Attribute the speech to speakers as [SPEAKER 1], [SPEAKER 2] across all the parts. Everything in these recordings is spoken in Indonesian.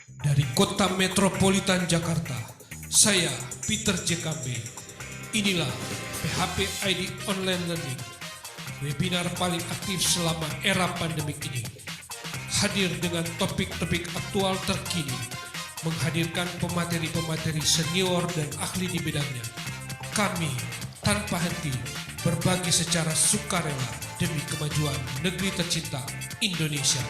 [SPEAKER 1] Dari Kota Metropolitan Jakarta, saya Peter JKB. Inilah PHP ID Online Learning, webinar paling aktif selama era pandemik ini. Hadir dengan topik-topik aktual terkini, menghadirkan pemateri-pemateri senior dan ahli di bidangnya. Kami tanpa henti berbagi secara sukarela demi kemajuan negeri tercinta Indonesia.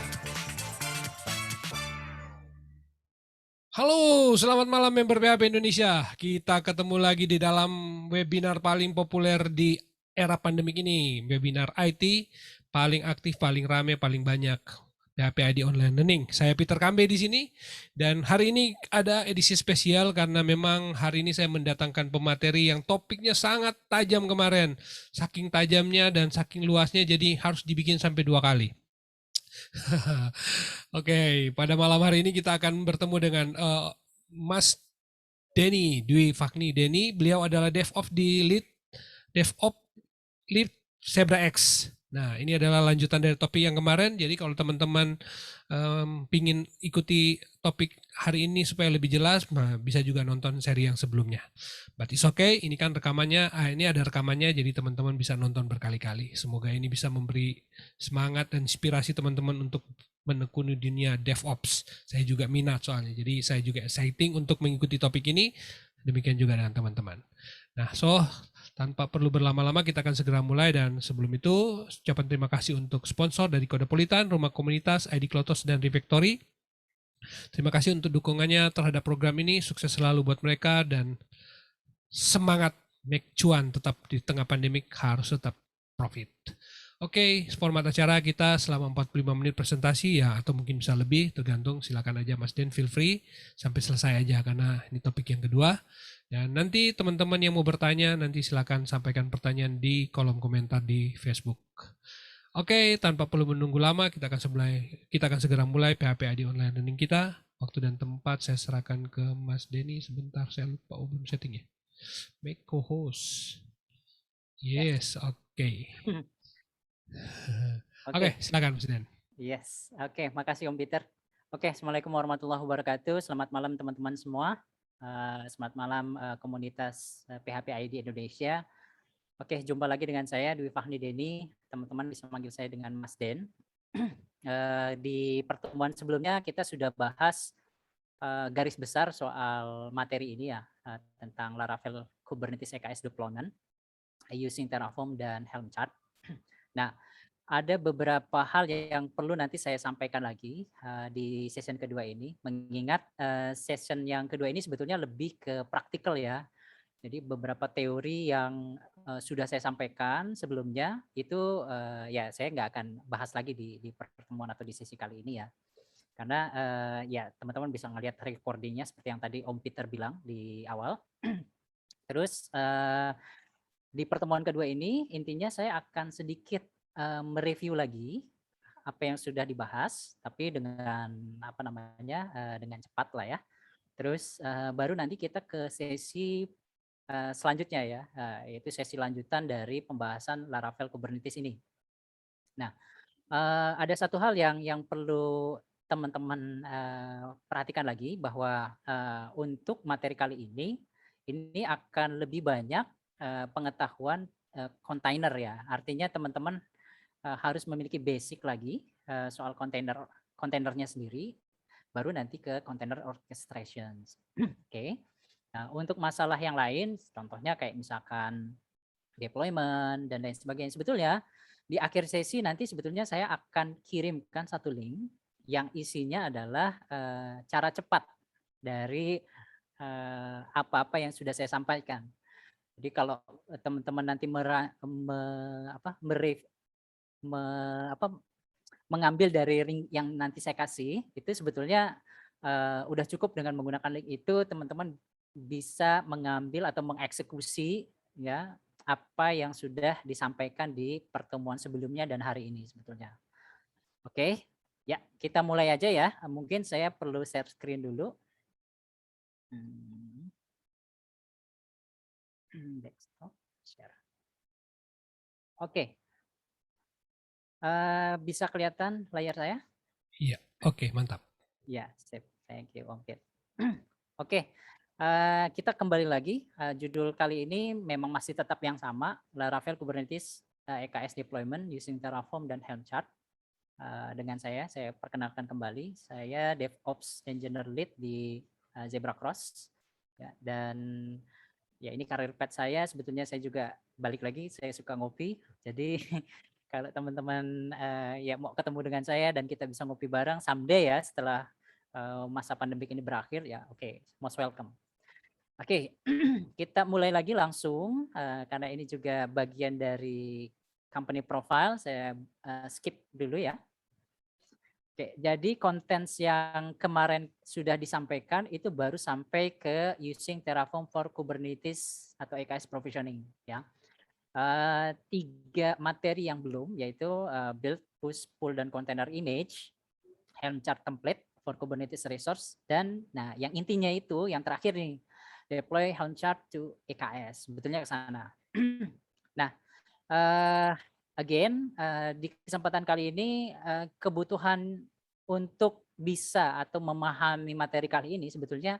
[SPEAKER 1] Halo, selamat malam member PHP Indonesia. Kita ketemu lagi di dalam webinar paling populer di era pandemik ini. Webinar IT paling aktif, paling rame, paling banyak. PHP ID Online Learning. Saya Peter Kambe di sini. Dan hari ini ada edisi spesial karena memang hari ini saya mendatangkan pemateri yang topiknya sangat tajam kemarin. Saking tajamnya dan saking luasnya jadi harus dibikin sampai 2 kali. Oke, pada malam hari ini kita akan bertemu dengan Mas Denny Dwi Fakni Denny. Beliau adalah DevOps di DevOps Lead Zebra X. Nah, ini adalah lanjutan dari topik yang kemarin. Jadi kalau teman-teman pingin ikuti topik hari ini supaya lebih jelas, bisa juga nonton seri yang sebelumnya. But it's okay, ini kan rekamannya, ini ada rekamannya, jadi teman-teman bisa nonton berkali-kali. Semoga ini bisa memberi semangat dan inspirasi teman-teman untuk menekuni dunia DevOps. Saya juga minat soalnya, jadi saya juga exciting untuk mengikuti topik ini. Demikian juga dengan teman-teman. Nah, tanpa perlu berlama-lama kita akan segera mulai, dan sebelum itu ucapan terima kasih untuk sponsor dari Kodepolitan, Rumah Komunitas, ID Klotos, dan Refactory. Terima kasih untuk dukungannya terhadap program ini. Sukses selalu buat mereka dan semangat make cuan tetap di tengah pandemik, harus tetap profit. Oke, format acara kita selama 45 menit presentasi ya, atau mungkin bisa lebih, tergantung. Silakan aja Mas Den, feel free sampai selesai aja karena ini topik yang kedua. Dan nanti teman-teman yang mau bertanya, nanti silakan sampaikan pertanyaan di kolom komentar di Facebook. Oke, tanpa perlu menunggu lama, kita akan segera mulai PHP ID Online Learning kita. Waktu dan tempat saya serahkan ke Mas Denny. Sebentar, saya lupa belum setting ya. Make co-host. Yes, oke. Oke, silakan Mas Den.
[SPEAKER 2] Yes, oke, makasih Om Peter. Oke, Assalamualaikum warahmatullahi wabarakatuh. Selamat malam teman-teman semua. Selamat malam komunitas PHP ID Indonesia. Oke, jumpa lagi dengan saya Dwi Fahni Denny. Teman-teman bisa manggil saya dengan Mas Den. Di pertemuan sebelumnya kita sudah bahas garis besar soal materi ini ya, tentang Laravel Kubernetes EKS Deployment using Terraform dan Helm chart. Nah, ada beberapa hal yang perlu nanti saya sampaikan lagi di session kedua ini, mengingat session yang kedua ini sebetulnya lebih ke praktikal ya. Jadi beberapa teori yang sudah saya sampaikan sebelumnya itu ya saya nggak akan bahas lagi di pertemuan atau di sesi kali ini ya. Karena ya teman-teman bisa ngelihat recordingnya seperti yang tadi Om Peter bilang di awal. Terus di pertemuan kedua ini intinya saya akan sedikit mereview lagi apa yang sudah dibahas, tapi dengan apa namanya dengan cepat lah ya. Terus baru nanti kita ke sesi selanjutnya ya, yaitu sesi lanjutan dari pembahasan Laravel Kubernetes ini. Nah, ada satu hal yang perlu teman-teman perhatikan lagi bahwa untuk materi kali ini akan lebih banyak pengetahuan kontainer ya. Artinya teman-teman harus memiliki basic lagi soal kontainernya sendiri, baru nanti ke container orchestration. Oke. Nah, untuk masalah yang lain, contohnya kayak misalkan deployment dan lain sebagainya. Sebetulnya di akhir sesi nanti sebetulnya saya akan kirimkan satu link yang isinya adalah cara cepat dari apa-apa yang sudah saya sampaikan. Jadi kalau teman-teman nanti mengambil dari link yang nanti saya kasih, itu sebetulnya udah cukup dengan menggunakan link itu teman-teman bisa mengambil atau mengeksekusi ya apa yang sudah disampaikan di pertemuan sebelumnya dan hari ini sebetulnya. Oke, ya kita mulai aja ya. Mungkin saya perlu share screen dulu. Desktop share. Oke, bisa kelihatan layar saya?
[SPEAKER 1] Iya, oke, mantap.
[SPEAKER 2] Ya, sip. Thank you, Om Pit. Oke, kita kembali lagi. Judul kali ini memang masih tetap yang sama, Laravel Kubernetes EKS Deployment using Terraform dan Helm chart. Dengan saya perkenalkan kembali, saya DevOps Engineer Lead di Zebra Cross. Ya, dan ya ini karir path saya, sebetulnya saya juga balik lagi, saya suka ngopi. Jadi kalau teman-teman ya mau ketemu dengan saya dan kita bisa ngopi bareng someday ya setelah masa pandemik ini berakhir ya, oke, most welcome. Oke, kita mulai lagi langsung karena ini juga bagian dari company profile, saya skip dulu ya. Oke, jadi konten yang kemarin sudah disampaikan itu baru sampai ke using Terraform for Kubernetes atau EKS provisioning ya. 3 materi yang belum yaitu build, push, pull dan container image, Helm chart template for Kubernetes resource, dan nah yang intinya itu yang terakhir nih, deploy Helm chart to EKS. Sebetulnya ke sana. Nah, again di kesempatan kali ini kebutuhan untuk bisa atau memahami materi kali ini sebetulnya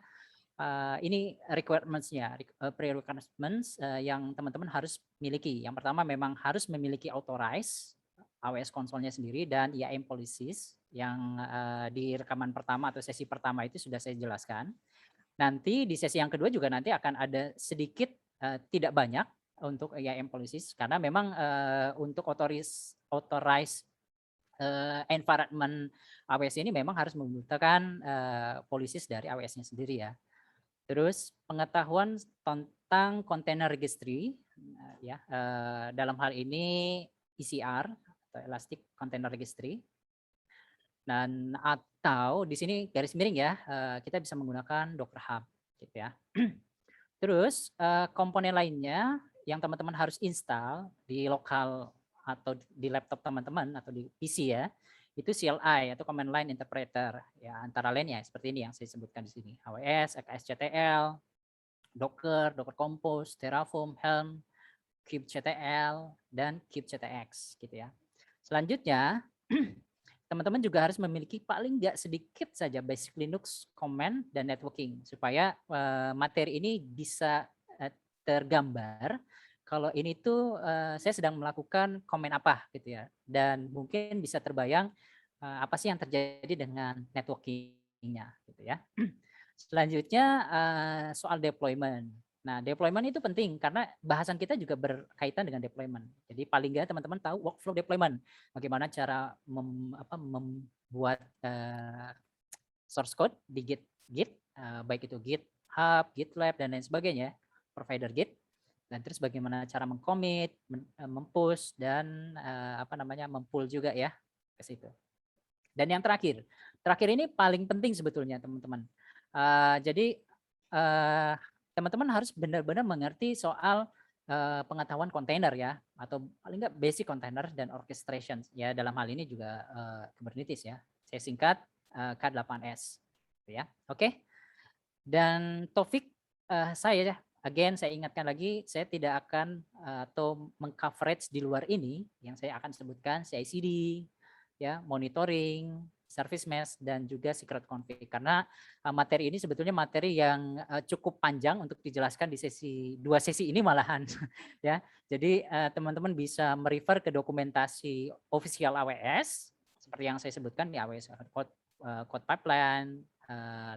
[SPEAKER 2] ini requirements-nya, pre-requirements yang teman-teman harus miliki. Yang pertama memang harus memiliki authorize AWS konsolnya sendiri dan IAM policies yang di rekaman pertama atau sesi pertama itu sudah saya jelaskan. Nanti di sesi yang kedua juga nanti akan ada sedikit tidak banyak untuk IAM policies karena memang untuk authorize environment AWS ini memang harus membutuhkan policies dari AWS-nya sendiri ya. Terus pengetahuan tentang container registry ya dalam hal ini ECR atau Elastic Container Registry, dan atau di sini garis miring ya kita bisa menggunakan Docker Hub gitu ya. Terus komponen lainnya yang teman-teman harus install di lokal atau di laptop teman-teman atau di PC ya, itu CLI atau Command Line Interpreter ya, antara lain ya seperti ini yang saya sebutkan di sini, AWS, EKSCTL, Docker, Docker Compose, Terraform, Helm, kubectl, dan kubectx gitu ya. Selanjutnya teman-teman juga harus memiliki paling nggak sedikit saja basic Linux command dan networking supaya materi ini bisa tergambar kalau ini tuh saya sedang melakukan komen apa gitu ya, dan mungkin bisa terbayang apa sih yang terjadi dengan networkingnya gitu ya. Selanjutnya soal deployment. Nah, deployment itu penting karena bahasan kita juga berkaitan dengan deployment. Jadi paling nggak teman-teman tahu workflow deployment, bagaimana cara membuat source code di Git, baik itu GitHub, GitLab dan lain sebagainya, provider Git. Dan terus bagaimana cara mengcommit, mempush dan mempull juga ya ke situ. Dan yang terakhir ini paling penting sebetulnya teman-teman. Jadi teman-teman harus benar-benar mengerti soal pengetahuan kontainer ya, atau paling nggak basic container dan orchestration ya, dalam hal ini juga Kubernetes ya. Saya singkat K8S ya. Oke. Dan topik saya again saya ingatkan lagi, saya tidak akan atau mengcoverage di luar ini. Yang saya akan sebutkan CI/CD ya, monitoring, service mesh, dan juga secret config, karena materi ini sebetulnya materi yang cukup panjang untuk dijelaskan di dua sesi ini malahan ya. Jadi teman-teman bisa merefer ke dokumentasi official AWS seperti yang saya sebutkan di AWS code pipeline,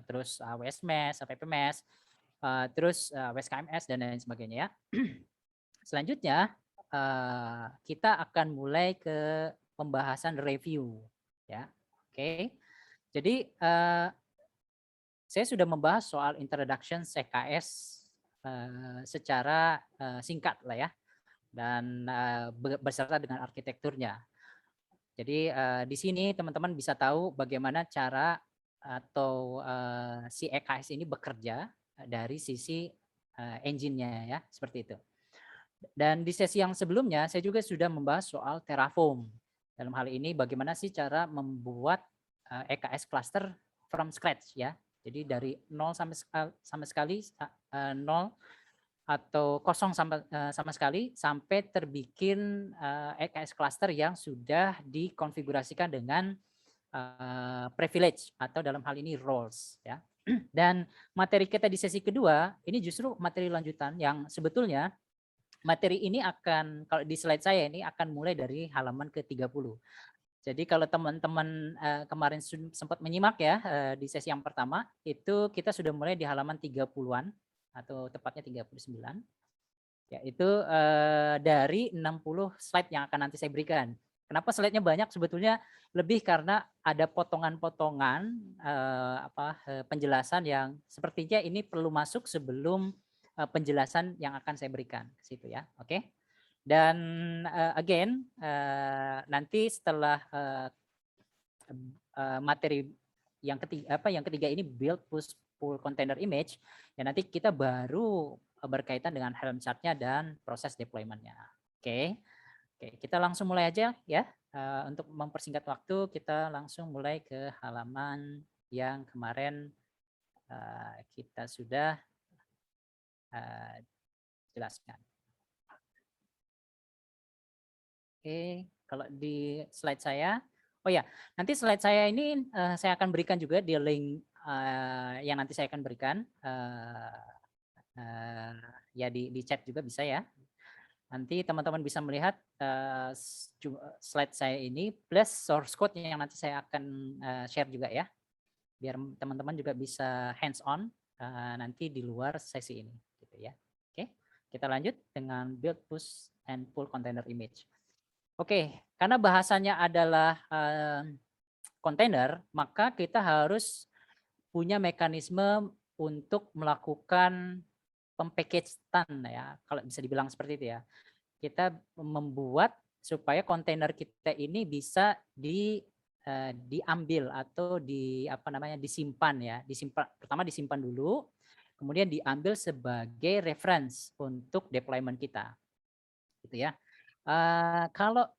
[SPEAKER 2] terus AWS mesh, app mesh, terus AWS KMS dan lain sebagainya ya. Selanjutnya kita akan mulai ke pembahasan review ya. Oke. Jadi saya sudah membahas soal introduction CKS secara singkat lah ya, dan beserta dengan arsitekturnya. Jadi di sini teman-teman bisa tahu bagaimana cara atau si EKS ini bekerja dari sisi engine-nya ya, seperti itu. Dan di sesi yang sebelumnya saya juga sudah membahas soal Terraform. Dalam hal ini bagaimana sih cara membuat EKS cluster from scratch ya. Jadi dari nol sama sekali nol atau kosong sama sekali sampai terbikin EKS cluster yang sudah dikonfigurasikan dengan privilege atau dalam hal ini roles ya. Dan materi kita di sesi kedua ini justru materi lanjutan yang sebetulnya materi ini akan, kalau di slide saya ini akan mulai dari halaman ke-30. Jadi kalau teman-teman kemarin sempat menyimak ya di sesi yang pertama, itu kita sudah mulai di halaman 30-an atau tepatnya 39. Yaitu dari 60 slide yang akan nanti saya berikan. Kenapa slide-nya banyak? Sebetulnya lebih karena ada potongan-potongan penjelasan yang sepertinya ini perlu masuk sebelum penjelasan yang akan saya berikan ke situ ya. Oke. Dan again nanti setelah materi yang ketiga ini build push pull container image, ya nanti kita baru berkaitan dengan Helm chart-nya dan proses deployment-nya. Oke. Oke, kita langsung mulai aja ya. Untuk mempersingkat waktu, kita langsung mulai ke halaman yang kemarin kita sudah jelaskan. Oke, kalau di slide saya, oh ya, nanti slide saya ini saya akan berikan juga di link yang nanti saya akan berikan. Ya di chat juga bisa ya. Nanti teman-teman bisa melihat slide saya ini plus source code yang nanti saya akan share juga ya. Biar teman-teman juga bisa hands on nanti di luar sesi ini gitu ya. Oke, kita lanjut dengan build push and pull container image. Oke, karena bahasanya adalah container, maka kita harus punya mekanisme untuk melakukan pempackagean ya, kalau bisa dibilang seperti itu ya. Kita membuat supaya kontainer kita ini bisa diambil atau disimpan ya. Pertama disimpan dulu, kemudian diambil sebagai reference untuk deployment kita. Gitu ya. Kalau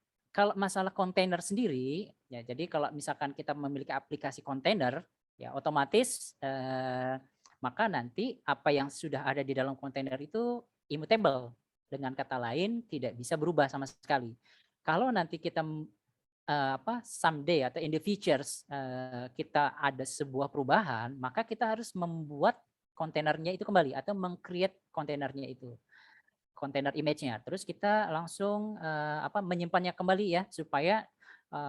[SPEAKER 2] masalah kontainer sendiri ya, jadi kalau misalkan kita memiliki aplikasi kontainer ya otomatis maka nanti apa yang sudah ada di dalam kontainer itu immutable. Dengan kata lain tidak bisa berubah sama sekali. Kalau nanti kita someday atau in the futures kita ada sebuah perubahan, maka kita harus membuat kontainernya itu kembali atau meng-create kontainernya itu. Kontainer image-nya. Terus kita langsung menyimpannya kembali ya supaya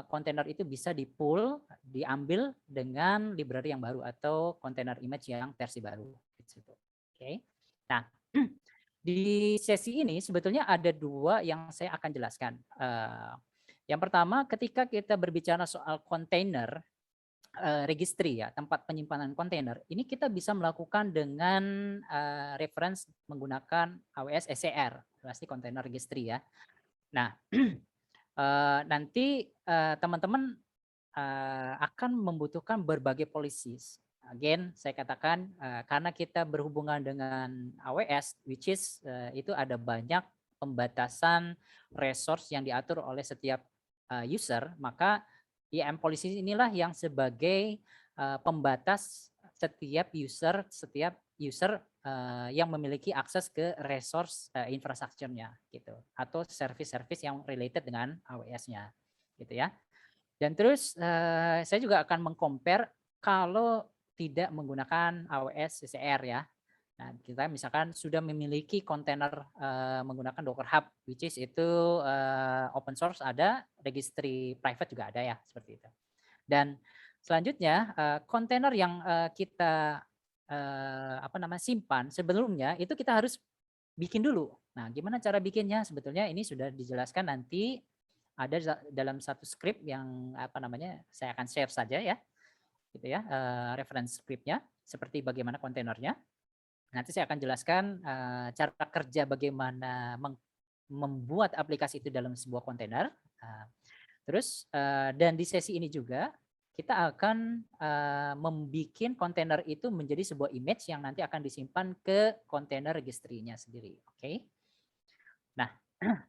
[SPEAKER 2] kontainer itu bisa di-pull, diambil dengan library yang baru atau kontainer image yang versi baru. Oke. Nah, di sesi ini sebetulnya ada dua yang saya akan jelaskan. Yang pertama, ketika kita berbicara soal kontainer registry ya, tempat penyimpanan kontainer, ini kita bisa melakukan dengan reference menggunakan AWS ECR, pasti container registry ya. Nah, nanti teman-teman akan membutuhkan berbagai policies. Again, saya katakan karena kita berhubungan dengan AWS, which is itu ada banyak pembatasan resource yang diatur oleh setiap user, maka IAM policy inilah yang sebagai pembatas setiap user yang memiliki akses ke resource infrastrukturnya gitu, atau service-service yang related dengan AWS-nya gitu ya. Dan terus saya juga akan meng-compare kalau tidak menggunakan AWS CCR ya. Nah, kita misalkan sudah memiliki kontainer menggunakan Docker Hub, which is itu open source ada, registry private juga ada ya, seperti itu. Dan selanjutnya kontainer yang kita simpan sebelumnya itu kita harus bikin dulu. Nah, gimana cara bikinnya? Sebetulnya ini sudah dijelaskan nanti ada dalam satu script yang saya akan share saja ya, gitu ya, reference scriptnya seperti bagaimana kontainernya. Nanti saya akan jelaskan cara kerja bagaimana membuat aplikasi itu dalam sebuah kontainer. Terus dan di sesi ini juga kita akan membuat kontainer itu menjadi sebuah image yang nanti akan disimpan ke kontainer registry-nya sendiri. Oke.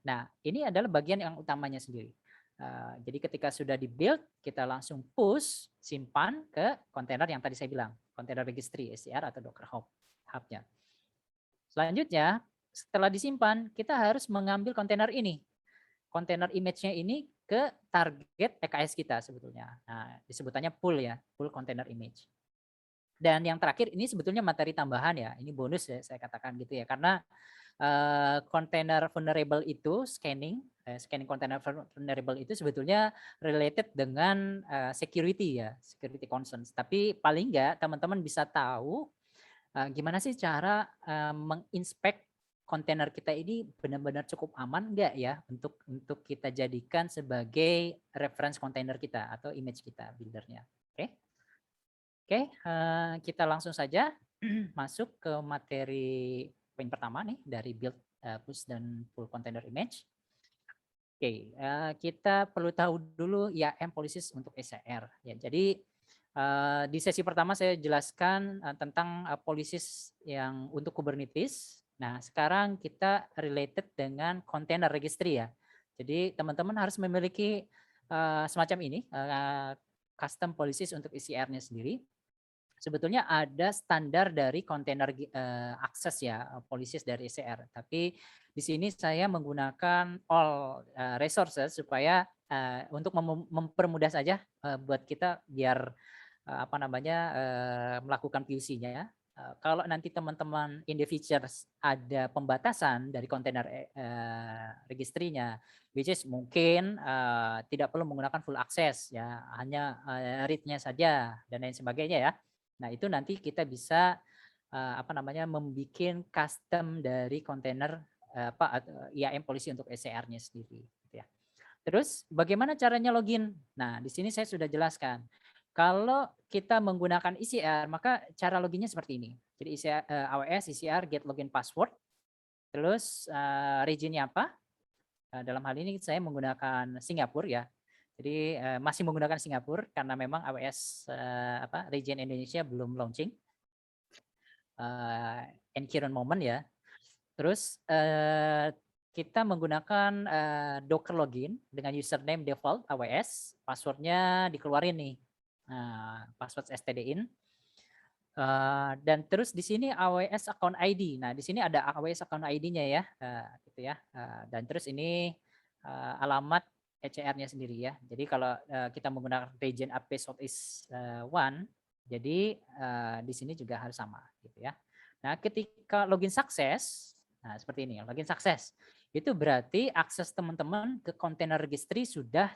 [SPEAKER 2] Nah, ini adalah bagian yang utamanya sendiri. Jadi ketika sudah di-build, kita langsung push, simpan ke kontainer yang tadi saya bilang, kontainer registry, SCR atau Docker Hub-nya. Selanjutnya, setelah disimpan, kita harus mengambil kontainer ini. Kontainer image-nya ini ke target EKS kita sebetulnya. Nah, disebutannya pool ya, pool container image. Dan yang terakhir ini sebetulnya materi tambahan ya, ini bonus ya saya katakan gitu ya, karena container vulnerable itu scanning container vulnerable itu sebetulnya related dengan security ya, security concerns. Tapi paling enggak teman-teman bisa tahu gimana sih cara menginspek kontainer kita ini benar-benar cukup aman enggak ya untuk kita jadikan sebagai reference kontainer kita atau image kita buildernya. Oke. Oke, kita langsung saja masuk ke materi poin pertama nih dari build, push dan pull container image. Oke, kita perlu tahu dulu IAM policies untuk ECR ya. Jadi di sesi pertama saya jelaskan tentang policies yang untuk Kubernetes. Nah, sekarang kita related dengan container registry ya. Jadi teman-teman harus memiliki semacam ini custom policies untuk ECR-nya sendiri. Sebetulnya ada standar dari kontainer akses ya, policies dari ECR. Tapi di sini saya menggunakan all resources supaya untuk mempermudah saja buat kita biar apa namanya melakukan POC-nya. Kalau nanti teman-teman in the features ada pembatasan dari kontainer registrinya, which is mungkin tidak perlu menggunakan full access ya, hanya read-nya saja dan lain sebagainya ya. Nah, itu nanti kita bisa apa namanya membuat custom dari kontainer IAM policy untuk ECR-nya sendiri gitu ya. Terus bagaimana caranya login? Nah, di sini saya sudah jelaskan. Kalau kita menggunakan ECR, maka cara loginnya seperti ini. Jadi AWS ECR get login password. Terus region-nya apa? Dalam hal ini saya menggunakan Singapura ya. Jadi masih menggunakan Singapura karena memang AWS region Indonesia belum launching in current moment ya. Terus kita menggunakan Docker login dengan username default AWS, passwordnya dikeluarin nih, password stdin. Dan terus di sini AWS account ID. Nah, di sini ada AWS account ID-nya ya, gitu ya. Dan terus ini alamat ECR-nya sendiri ya. Jadi kalau kita menggunakan region AP Southeast 1, jadi di sini juga harus sama gitu ya. Nah, ketika login sukses, nah seperti ini, login sukses. Itu berarti akses teman-teman ke container registry sudah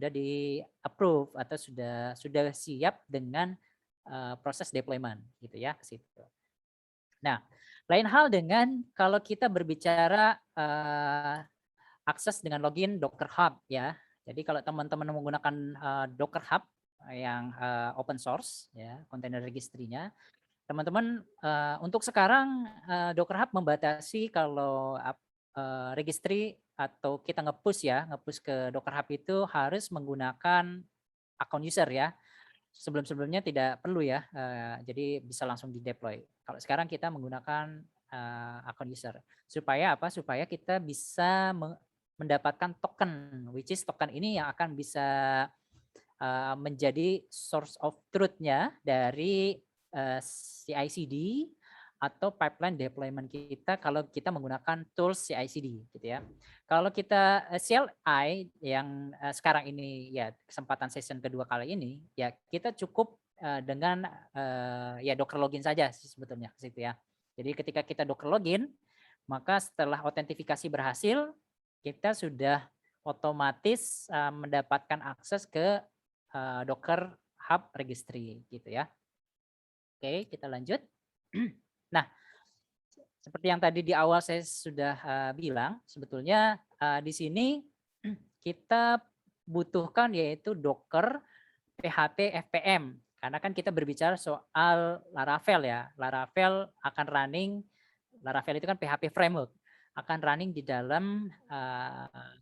[SPEAKER 2] di approve atau sudah siap dengan proses deployment gitu ya ke situ. Nah, lain hal dengan kalau kita berbicara akses dengan login Docker Hub ya. Jadi kalau teman-teman menggunakan Docker Hub yang open source ya, container registry-nya, teman-teman untuk sekarang Docker Hub membatasi kalau registry atau kita nge-push ke Docker Hub itu harus menggunakan akun user ya. Sebelum-sebelumnya tidak perlu ya, jadi bisa langsung di-deploy. Kalau sekarang kita menggunakan akun user. Supaya apa? Supaya kita bisa mendapatkan token, which is token ini yang akan bisa menjadi source of truth-nya dari CI/CD atau pipeline deployment kita kalau kita menggunakan tools CI/CD gitu ya. Kalau kita CLI yang sekarang ini ya kesempatan session kedua kali ini ya kita cukup dengan ya Docker login saja sih sebetulnya ke situ ya. Jadi ketika kita Docker login, maka setelah autentifikasi berhasil, kita sudah otomatis mendapatkan akses ke Docker Hub Registry gitu ya. Oke, kita lanjut. Nah, seperti yang tadi di awal saya sudah bilang, sebetulnya di sini kita butuhkan yaitu Docker PHP FPM. Karena kan kita berbicara soal Laravel ya. Laravel akan running, Laravel itu kan PHP framework, akan running di dalam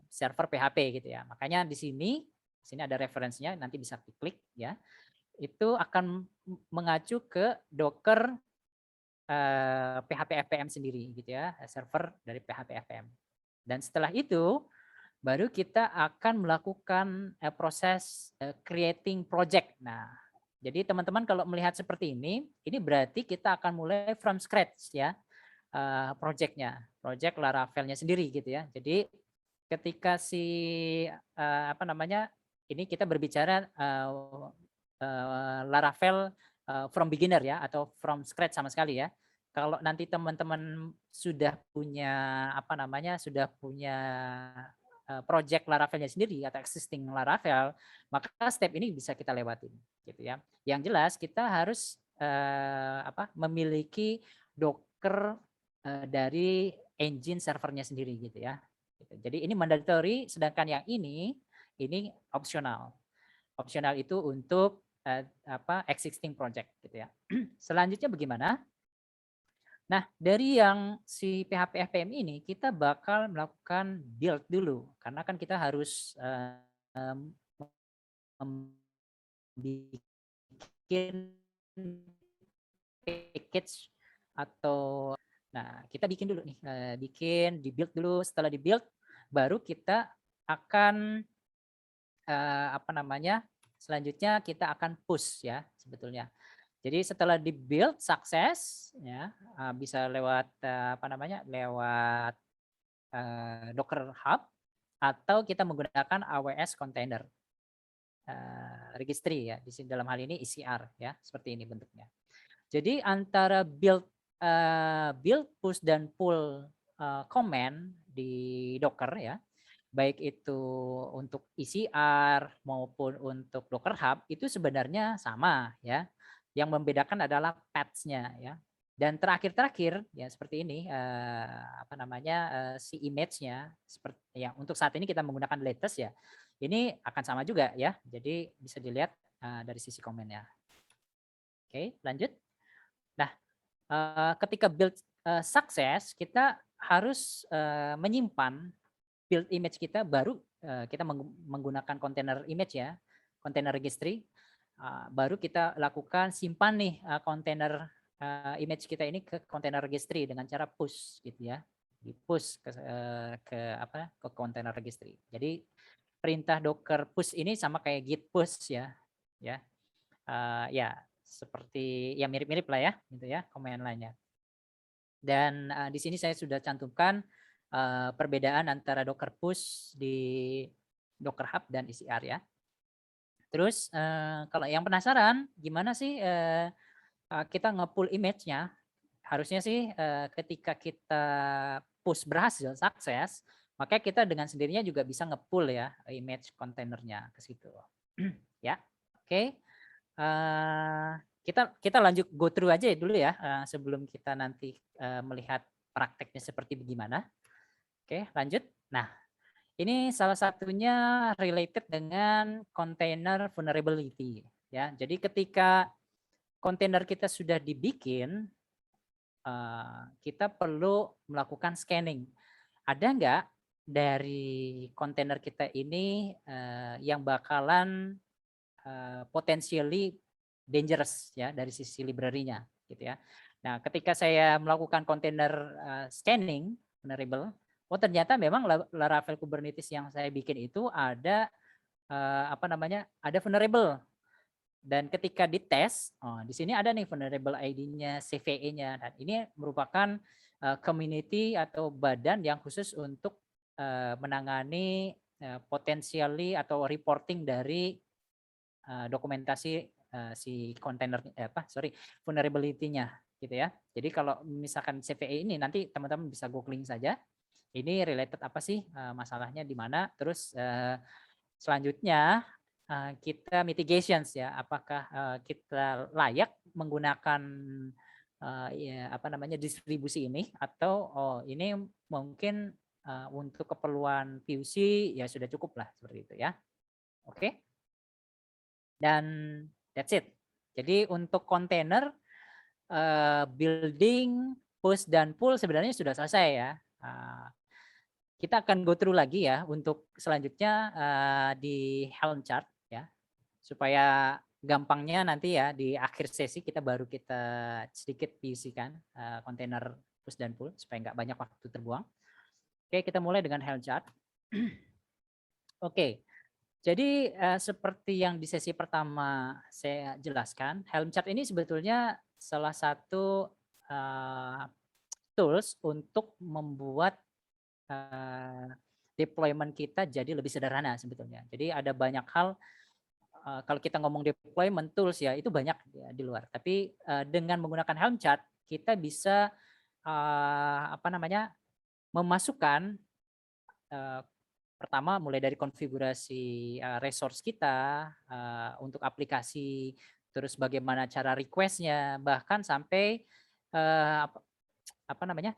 [SPEAKER 2] server PHP gitu ya. Makanya di sini ada referensinya, nanti bisa klik ya. Itu akan mengacu ke Docker PHP FPM sendiri gitu ya, server dari PHP FPM. Dan setelah itu baru kita akan melakukan proses creating project. Nah, jadi teman-teman kalau melihat seperti ini berarti kita akan mulai from scratch ya project Laravelnya sendiri gitu ya. Jadi ketika apa namanya, ini kita berbicara Laravel from beginner ya, atau from scratch sama sekali ya. Kalau nanti teman-teman sudah punya apa namanya, sudah punya project Laravelnya sendiri atau existing Laravel, maka step ini bisa kita lewatin gitu ya. Yang jelas kita harus memiliki Docker dari engine servernya sendiri gitu ya. Jadi ini mandatory, sedangkan yang ini opsional. Opsional itu untuk existing project gitu ya. Selanjutnya bagaimana? Nah, dari yang si PHP FPM ini kita bakal melakukan build dulu karena kan kita harus bikin package atau kita bikin dulu nih, di build dulu. Setelah di build baru kita akan selanjutnya kita akan push ya sebetulnya. Jadi setelah di build sukses ya, bisa lewat lewat Docker Hub atau kita menggunakan AWS Container Registry ya. Di sini dalam hal ini ECR ya, seperti ini bentuknya. Jadi antara build push dan pull command di Docker ya, baik itu untuk ECR maupun untuk Docker Hub itu sebenarnya sama ya. Yang membedakan adalah paths-nya ya. Dan terakhir ya seperti ini si image-nya seperti yang untuk saat ini kita menggunakan latest ya. Ini akan sama juga ya. Jadi bisa dilihat dari sisi komennya. Oke, lanjut. Nah, ketika build sukses, kita harus menyimpan build image kita, baru kita menggunakan container image ya, container registry, baru kita lakukan simpan nih container image kita ini ke container registry dengan cara push gitu ya, di push ke container registry. Jadi perintah docker push ini sama kayak git push ya, ya seperti ya mirip-mirip lah ya, gitu ya command lainnya. Dan di sini saya sudah cantumkan perbedaan antara Docker push di Docker Hub dan ECR ya. Terus kalau yang penasaran gimana sih kita nge-pull image-nya, harusnya sih ketika kita push berhasil sukses, maka kita dengan sendirinya juga bisa nge-pull ya image kontainernya ke situ. Ya, oke. Kita lanjut go through aja dulu ya sebelum kita nanti melihat prakteknya seperti bagaimana. Oke, lanjut. Nah, ini salah satunya related dengan container vulnerability ya. Jadi ketika kontainer kita sudah dibikin, kita perlu melakukan scanning. Ada nggak dari kontainer kita ini yang bakalan potentially dangerous ya dari sisi library-nya gitu ya. Nah, ketika saya melakukan container scanning vulnerable, ternyata memang Laravel Kubernetes yang saya bikin itu ada ada vulnerable. Dan ketika dites, di sini ada nih vulnerable ID-nya, CVE-nya. Dan ini merupakan community atau badan yang khusus untuk menangani potentially atau reporting dari dokumentasi si container vulnerability-nya gitu ya. Jadi kalau misalkan CVE ini nanti teman-teman bisa googling saja. Ini related apa sih masalahnya di mana? Terus selanjutnya kita mitigations ya. Apakah kita layak menggunakan distribusi ini atau ini mungkin untuk keperluan PUC ya sudah cukup lah seperti itu ya. Oke. Dan that's it. Jadi untuk kontainer building, push dan pull sebenarnya sudah selesai ya. Kita akan go through lagi ya untuk selanjutnya di Helm chart ya. Supaya gampangnya nanti ya di akhir sesi kita sedikit PUC kan kontainer push dan pull supaya nggak banyak waktu terbuang. Oke, kita mulai dengan Helm chart. Oke. Jadi seperti yang di sesi pertama saya jelaskan, Helm chart ini sebetulnya salah satu tools untuk membuat deployment kita jadi lebih sederhana sebetulnya. Jadi ada banyak hal, kalau kita ngomong deployment tools ya itu banyak ya di luar. Tapi dengan menggunakan Helm chart kita bisa apa namanya memasukkan pertama mulai dari konfigurasi resource kita untuk aplikasi, terus bagaimana cara request-nya, bahkan sampai apa namanya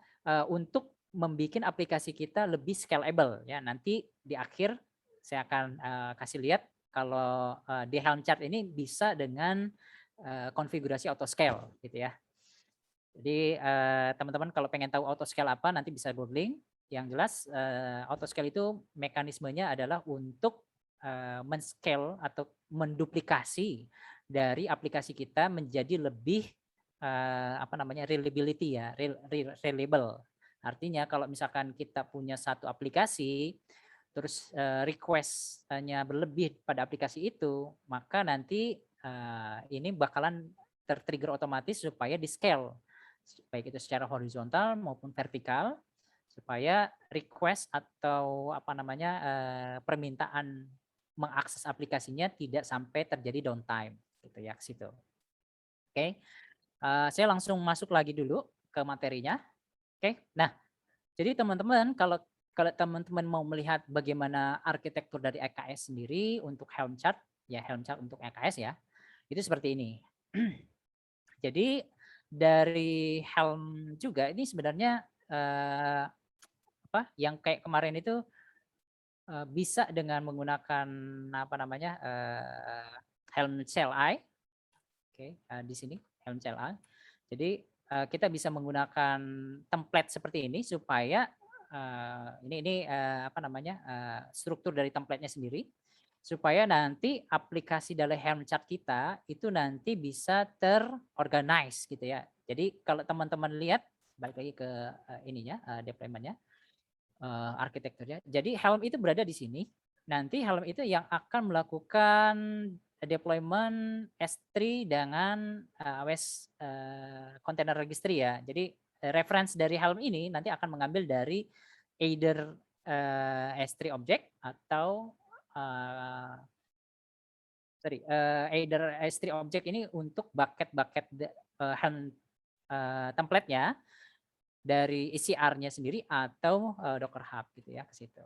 [SPEAKER 2] untuk membuat aplikasi kita lebih scalable ya. Nanti di akhir saya akan kasih lihat kalau di Helm chart ini bisa dengan konfigurasi auto scale gitu ya. Jadi teman-teman kalau pengen tahu auto scale apa nanti bisa googling. Yang jelas auto scale itu mekanismenya adalah untuk men-scale atau menduplikasi dari aplikasi kita menjadi lebih apa namanya reliability ya, reliable. Artinya kalau misalkan kita punya satu aplikasi terus request-nya berlebih pada aplikasi itu, maka nanti ini bakalan tertrigger otomatis supaya di scale baik itu secara horizontal maupun vertikal supaya request atau apa namanya permintaan mengakses aplikasinya tidak sampai terjadi downtime gitu ya ke situ. Oke. Saya langsung masuk lagi dulu ke materinya. Oke. Nah, jadi teman-teman kalau kalau teman-teman mau melihat bagaimana arsitektur dari EKS sendiri untuk Helm chart, ya Helm chart untuk EKS ya, itu seperti ini. Jadi dari Helm juga ini sebenarnya apa yang kayak kemarin itu bisa dengan menggunakan apa namanya Helm CLI. Oke, di sini Helm CLI. Jadi kita bisa menggunakan template seperti ini supaya ini apa namanya struktur dari template-nya sendiri supaya nanti aplikasi dari Helm chart kita itu nanti bisa terorganize gitu ya. Jadi kalau teman-teman lihat balik lagi ke ininya deployment-nya arsitekturnya. Jadi Helm itu berada di sini. Nanti Helm itu yang akan melakukan deployment S3 dengan AWS Container Registry ya. Jadi reference dari Helm ini nanti akan mengambil dari either S3 object atau either S3 object ini untuk bucket-bucket Helm template-nya dari ECR-nya sendiri atau Docker Hub gitu ya ke situ.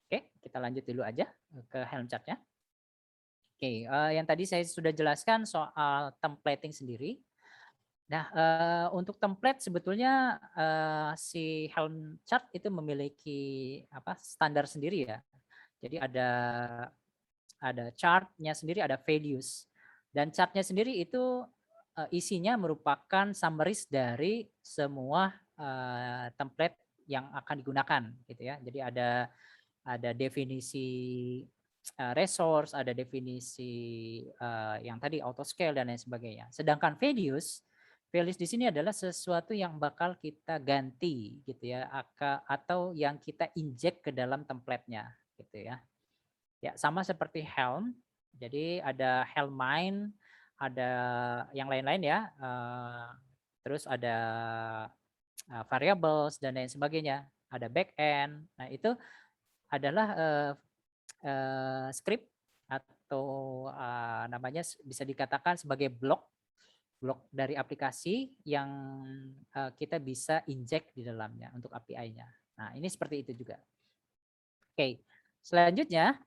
[SPEAKER 2] Oke, kita lanjut dulu aja ke Helm chart-nya. Oke, yang tadi saya sudah jelaskan soal templating sendiri. Nah, untuk template sebetulnya si Helm chart itu memiliki apa standar sendiri ya. Jadi ada chart-nya sendiri, ada values. Dan chart-nya sendiri itu isinya merupakan summaries dari semua template yang akan digunakan gitu ya. Jadi ada definisi resource, ada definisi yang tadi auto scale dan lain sebagainya. Sedangkan values di sini adalah sesuatu yang bakal kita ganti gitu ya, atau yang kita inject ke dalam template-nya gitu ya. Ya, sama seperti Helm. Jadi ada Helm Mine, ada yang lain-lain ya. Terus ada variables dan lain sebagainya. Ada backend. Nah, itu adalah script atau namanya bisa dikatakan sebagai blok dari aplikasi yang kita bisa inject di dalamnya untuk API-nya. Nah, ini seperti itu juga. Oke, selanjutnya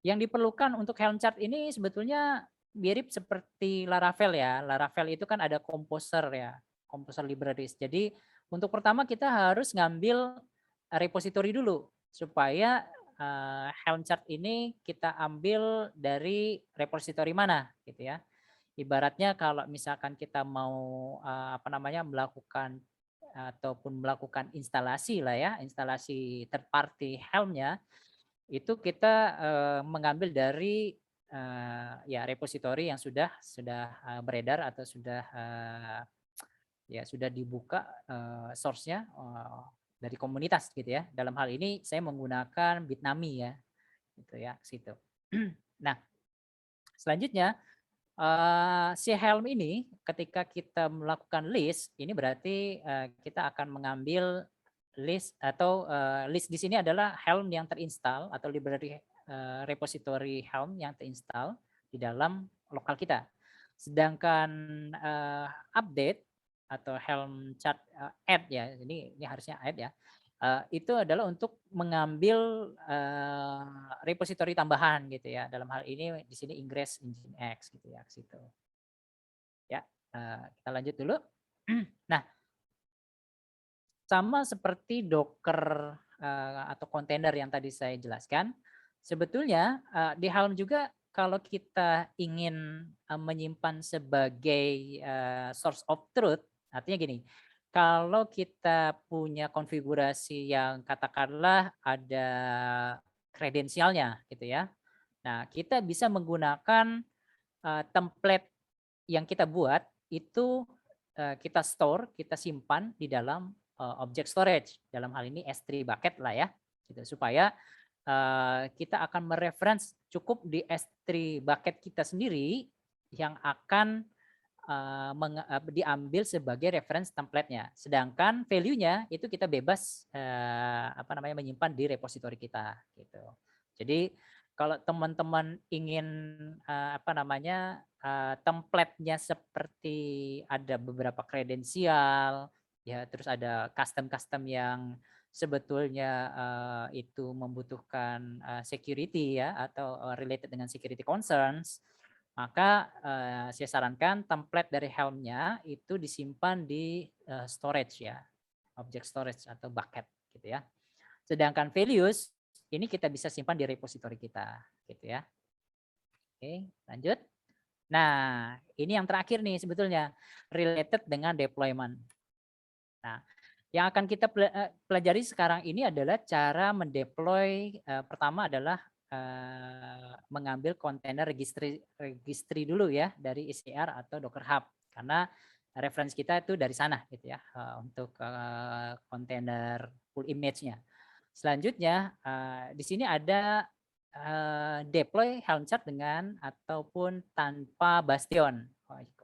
[SPEAKER 2] yang diperlukan untuk Helm chart ini sebetulnya mirip seperti Laravel ya. Laravel itu kan ada composer ya, composer libraries. Jadi untuk pertama kita harus ngambil repository dulu supaya Helm chart ini kita ambil dari repository mana gitu ya. Ibaratnya kalau misalkan kita mau apa namanya melakukan ataupun melakukan instalasi lah ya, instalasi third party Helm-nya itu kita mengambil dari ya repository yang sudah beredar atau sudah ya sudah dibuka source-nya dari komunitas gitu ya. Dalam hal ini saya menggunakan Bitnami ya. Gitu ya, situ. Nah, selanjutnya si Helm ini ketika kita melakukan list ini berarti kita akan mengambil list atau list di sini adalah Helm yang terinstall atau library repository Helm yang terinstall di dalam lokal kita. Sedangkan update atau Helm chart add ya, ini harusnya add ya. Itu adalah untuk mengambil repository tambahan gitu ya. Dalam hal ini di sini Ingress Nginx gitu ya, ke situ. Ya, kita lanjut dulu. Nah, sama seperti Docker atau kontainer yang tadi saya jelaskan, sebetulnya di Helm juga kalau kita ingin menyimpan sebagai source of truth, artinya gini, kalau kita punya konfigurasi yang katakanlah ada kredensialnya gitu ya. Nah, kita bisa menggunakan template yang kita buat itu kita store, kita simpan di dalam object storage. Dalam hal ini S3 bucket lah ya. Gitu, supaya kita akan mereference cukup di S3 bucket kita sendiri yang akan diambil sebagai reference template-nya. Sedangkan value-nya itu kita bebas menyimpan di repository kita gitu. Jadi kalau teman-teman ingin template-nya seperti ada beberapa kredensial ya, terus ada custom-custom yang sebetulnya itu membutuhkan security ya atau related dengan security concerns, maka saya sarankan template dari Helm-nya itu disimpan di storage ya, object storage atau bucket gitu ya. Sedangkan values ini kita bisa simpan di repository kita gitu ya. Oke, lanjut. Nah, ini yang terakhir nih sebetulnya related dengan deployment. Nah, yang akan kita pelajari sekarang ini adalah cara mendeploy. Pertama adalah mengambil kontainer registry dulu ya dari ECR atau Docker Hub, karena reference kita itu dari sana gitu ya untuk kontainer full image-nya. Selanjutnya di sini ada deploy Helm chart dengan ataupun tanpa Bastion.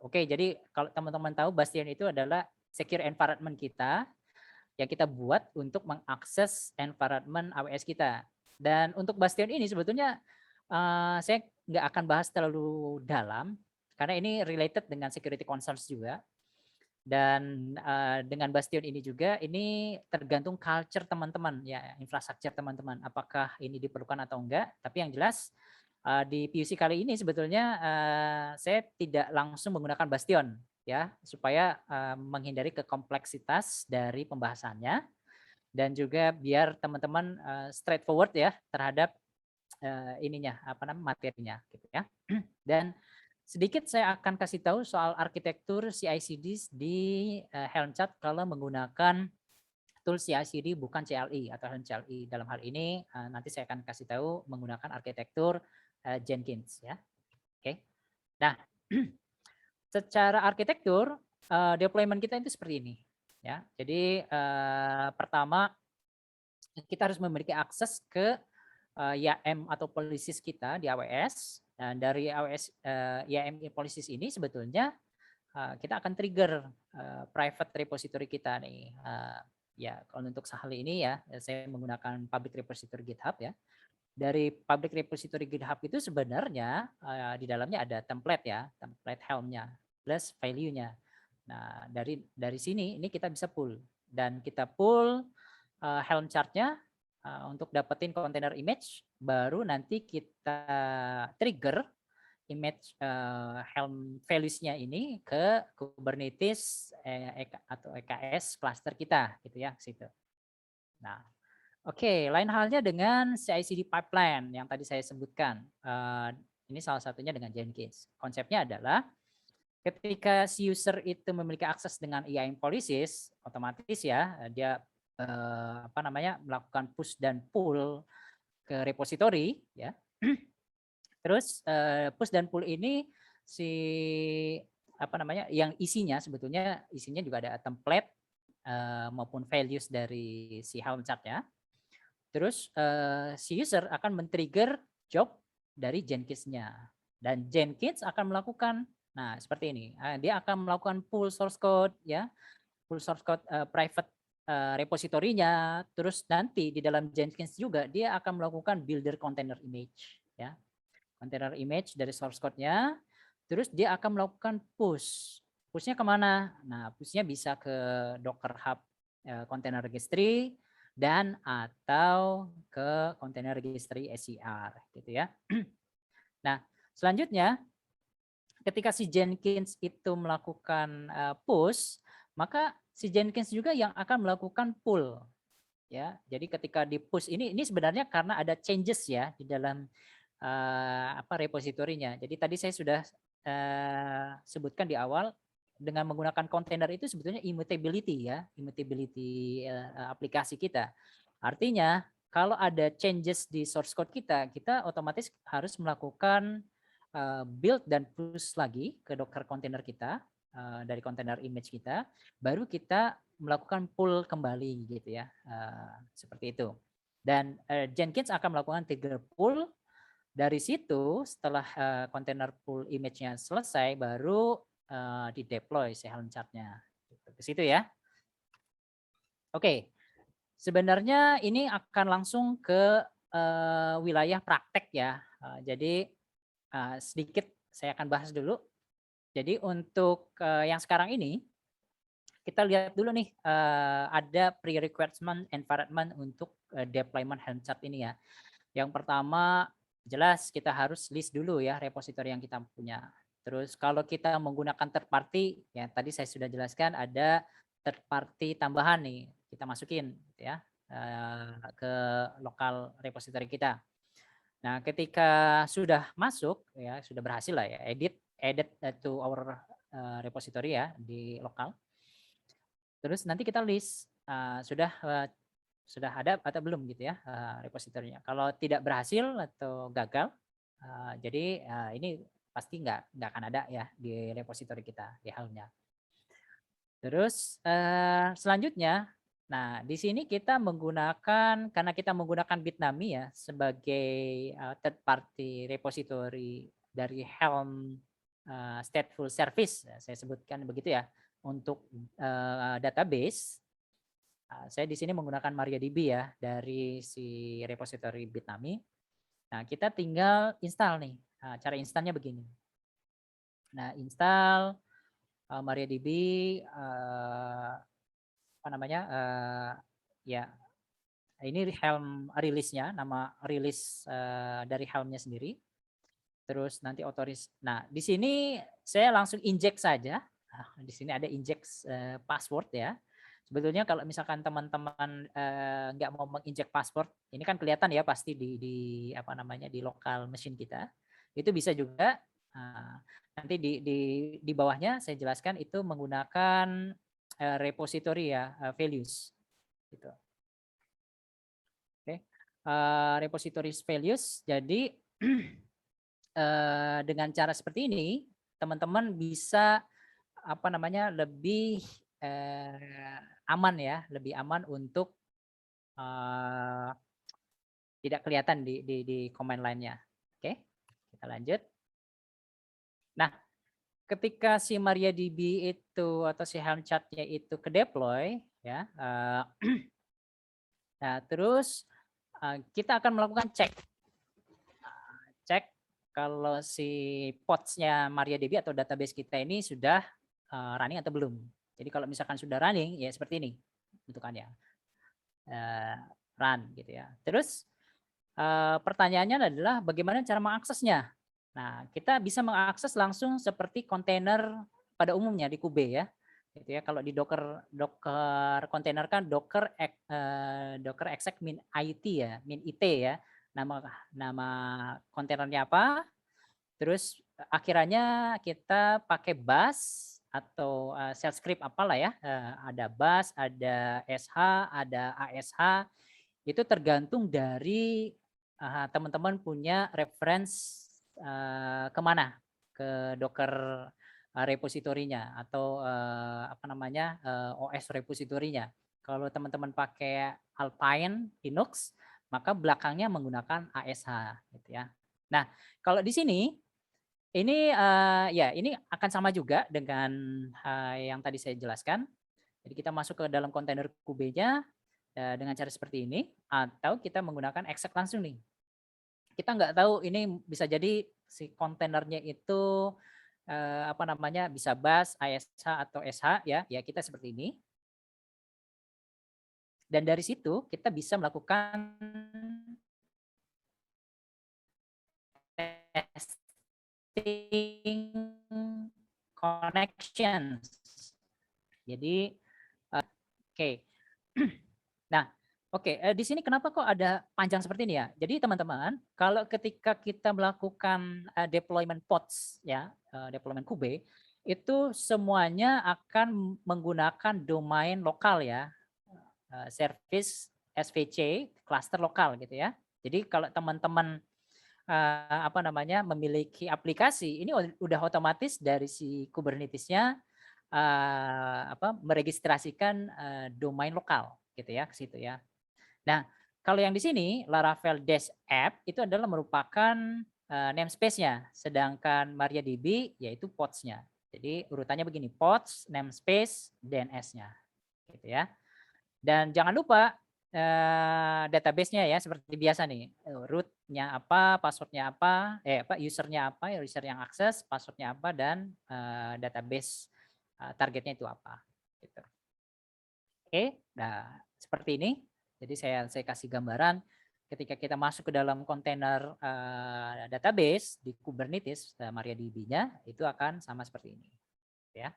[SPEAKER 2] Oke, jadi kalau teman-teman tahu Bastion itu adalah secure environment kita yang kita buat untuk mengakses environment AWS kita. Dan untuk Bastion ini sebetulnya saya nggak akan bahas terlalu dalam karena ini related dengan security concerns juga. Dan dengan Bastion ini juga ini tergantung culture teman-teman ya, infrastruktur teman-teman. Apakah ini diperlukan atau enggak? Tapi yang jelas di PUC kali ini sebetulnya saya tidak langsung menggunakan Bastion ya, supaya menghindari kekompleksitas dari pembahasannya dan juga biar teman-teman straightforward ya terhadap materinya gitu ya. Dan sedikit saya akan kasih tahu soal arsitektur CI/CD di Helm chart kalau menggunakan tool CI/CD bukan CLI atau Helm CLI. Dalam hal ini nanti saya akan kasih tahu menggunakan arsitektur Jenkins ya. Oke. Nah, secara arsitektur deployment kita itu seperti ini ya. Jadi pertama kita harus memiliki akses ke YAM atau policies kita di AWS. Dan dari AWS YAM policies ini sebetulnya kita akan trigger private repository kita nih. Ya, kalau untuk Sahli ini ya saya menggunakan public repository GitHub ya. Dari public repository GitHub itu sebenarnya di dalamnya ada template ya, template Helm-nya plus value-nya. Nah, dari sini ini kita bisa pull dan kita pull Helm chart-nya untuk dapetin kontainer image, baru nanti kita trigger image Helm values-nya ini ke Kubernetes atau EKS cluster kita gitu ya, situ. Nah, oke, lain halnya dengan CI/CD pipeline yang tadi saya sebutkan. Ini salah satunya dengan Jenkins. Konsepnya adalah ketika si user itu memiliki akses dengan IAM policies, otomatis ya dia melakukan push dan pull ke repository ya. Terus push dan pull ini yang isinya sebetulnya juga ada template maupun values dari si Helm chart-nya. Terus si user akan men-trigger job dari Jenkins-nya. Dan Jenkins akan melakukan, seperti ini. Dia akan melakukan pull source code ya, pull source code private repositorinya, terus nanti di dalam Jenkins juga dia akan melakukan builder container image, ya. Container image dari source code-nya, terus dia akan melakukan push. Push-nya kemana? Nah, push-nya bisa ke Docker Hub container registry dan atau ke container registry SCR, gitu ya. Nah, selanjutnya ketika si Jenkins itu melakukan push, maka si Jenkins juga yang akan melakukan pull, ya. Jadi ketika di push ini sebenarnya karena ada changes ya di dalam repositorinya. Jadi tadi saya sudah sebutkan di awal dengan menggunakan kontainer itu sebetulnya immutability ya, immutability aplikasi kita. Artinya kalau ada changes di source code kita, kita otomatis harus melakukan build dan push lagi ke Docker container kita dari container image kita, baru kita melakukan pull kembali gitu ya, seperti itu. Dan Jenkins akan melakukan trigger pull. Dari situ setelah container pull image-nya selesai, baru di deploy si Helm chart-nya. Ke situ ya. Oke, sebenarnya ini akan langsung ke wilayah praktek ya. Jadi sedikit saya akan bahas dulu. Jadi untuk yang sekarang ini, kita lihat dulu nih ada pre-requirement environment untuk deployment Helm chart ini ya. Yang pertama jelas kita harus list dulu ya repositori yang kita punya. Terus kalau kita menggunakan third party, ya tadi saya sudah jelaskan ada third party tambahan nih kita masukin ya ke lokal repositori kita. Nah, ketika sudah masuk ya sudah berhasil lah ya edit to our repository ya di lokal. Terus nanti kita list sudah ada atau belum gitu ya repositorinya. Kalau tidak berhasil atau gagal, jadi ini pasti nggak akan ada ya di repositori kita di Helm-nya. Terus selanjutnya, nah di sini kita menggunakan karena kita menggunakan Bitnami ya sebagai third party repository dari Helm stateful service, saya sebutkan begitu ya untuk database. Saya di sini menggunakan MariaDB ya dari si repository Bitnami. Nah, kita tinggal install nih. Cara installnya begini. Nah, install MariaDB ya ini Helm release-nya, nama release dari Helm-nya sendiri. Terus nanti otoris. Nah, di sini saya langsung inject saja. Di sini ada inject password ya. Sebetulnya kalau misalkan teman-teman nggak mau menginjek password, ini kan kelihatan ya pasti di lokal mesin kita. Itu bisa juga nanti di bawahnya saya jelaskan itu menggunakan repository ya values gitu. Oke. Repository values. Jadi dengan cara seperti ini teman-teman bisa lebih aman ya, lebih aman untuk tidak kelihatan di command line-nya. Oke, kita lanjut. Nah, ketika si MariaDB itu atau si Helm chart-nya itu ke deploy ya, nah terus kita akan melakukan cek kalau si pods-nya MariaDB atau database kita ini sudah running atau belum. Jadi kalau misalkan sudah running ya seperti ini bentukannya. Run gitu ya. Terus pertanyaannya adalah bagaimana cara mengaksesnya. Nah, kita bisa mengakses langsung seperti kontainer pada umumnya di Kube ya. Gitu ya. Kalau di Docker kontainer kan Docker exec min IT ya, min IT ya. Nama kontainernya apa? Terus akhirannya kita pakai bash atau shell script apalah ya. Ada bash, ada sh, ada ash. Itu tergantung dari teman-teman punya reference kemana ke Docker repositorinya atau OS repositorinya. Kalau teman-teman pakai Alpine Linux, maka belakangnya menggunakan ASH gitu ya. Nah, kalau di sini ini ini akan sama juga dengan yang tadi saya jelaskan. Jadi kita masuk ke dalam kontainer Kube-nya dengan cara seperti ini, atau kita menggunakan exec langsung nih. Kita nggak tahu ini bisa jadi si kontainernya itu apa namanya, bisa bus, ASH atau SH ya, ya kita seperti ini. Dan dari situ kita bisa melakukan testing connections. Jadi oke. Nah, oke, di sini kenapa kok ada panjang seperti ini ya? Jadi teman-teman, kalau ketika kita melakukan deployment pods ya, deployment Kube, itu semuanya akan menggunakan domain lokal ya, service SVC cluster lokal gitu ya. Jadi kalau teman-teman apa namanya, memiliki aplikasi, ini udah otomatis dari si Kubernetes-nya apa, meregistrasikan domain lokal gitu ya, ke situ ya. Nah, kalau yang di sini Laravel Dash App itu adalah merupakan namespace-nya, sedangkan MariaDB yaitu pods-nya. Jadi urutannya begini, pods, namespace, DNS-nya gitu ya. Dan jangan lupa database-nya ya seperti biasa nih, root-nya apa, password-nya apa, user-nya apa, user yang akses, password-nya apa, dan database targetnya itu apa. Gitu. Oke, nah seperti ini. Jadi saya kasih gambaran ketika kita masuk ke dalam kontainer database di Kubernetes MariaDB-nya itu akan sama seperti ini, ya.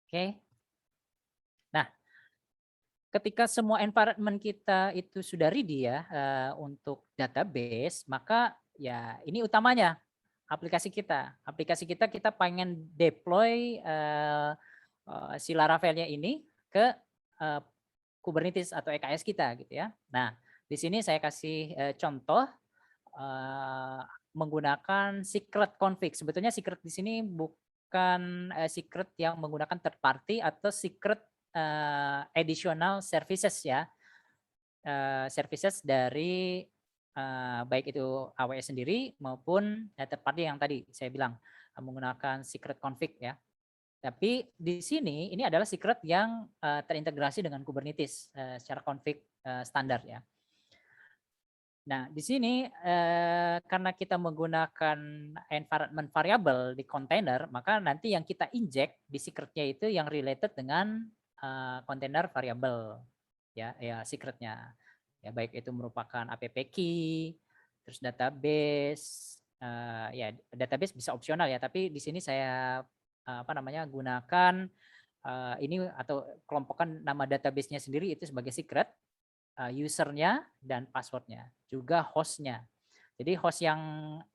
[SPEAKER 2] Oke. Nah, ketika semua environment kita itu sudah ready ya untuk database, maka ya ini utamanya aplikasi kita. Aplikasi kita pengen deploy si Laravelnya ini ke Kubernetes atau EKS kita gitu ya. Nah, di sini saya kasih contoh menggunakan secret config. Sebetulnya secret di sini bukan secret yang menggunakan third party atau secret additional services ya. Services dari baik itu AWS sendiri maupun third party yang tadi saya bilang menggunakan secret config ya. Tapi di sini ini adalah secret yang terintegrasi dengan Kubernetes secara config standar ya. Nah, di sini karena kita menggunakan environment variable di container, maka nanti yang kita inject di secretnya itu yang related dengan container variable ya, secretnya. Ya baik itu merupakan app key, terus database, ya database bisa opsional ya, tapi di sini saya apa namanya gunakan ini atau kelompokkan nama database-nya sendiri itu sebagai secret, usernya dan passwordnya, juga hostnya. Jadi host yang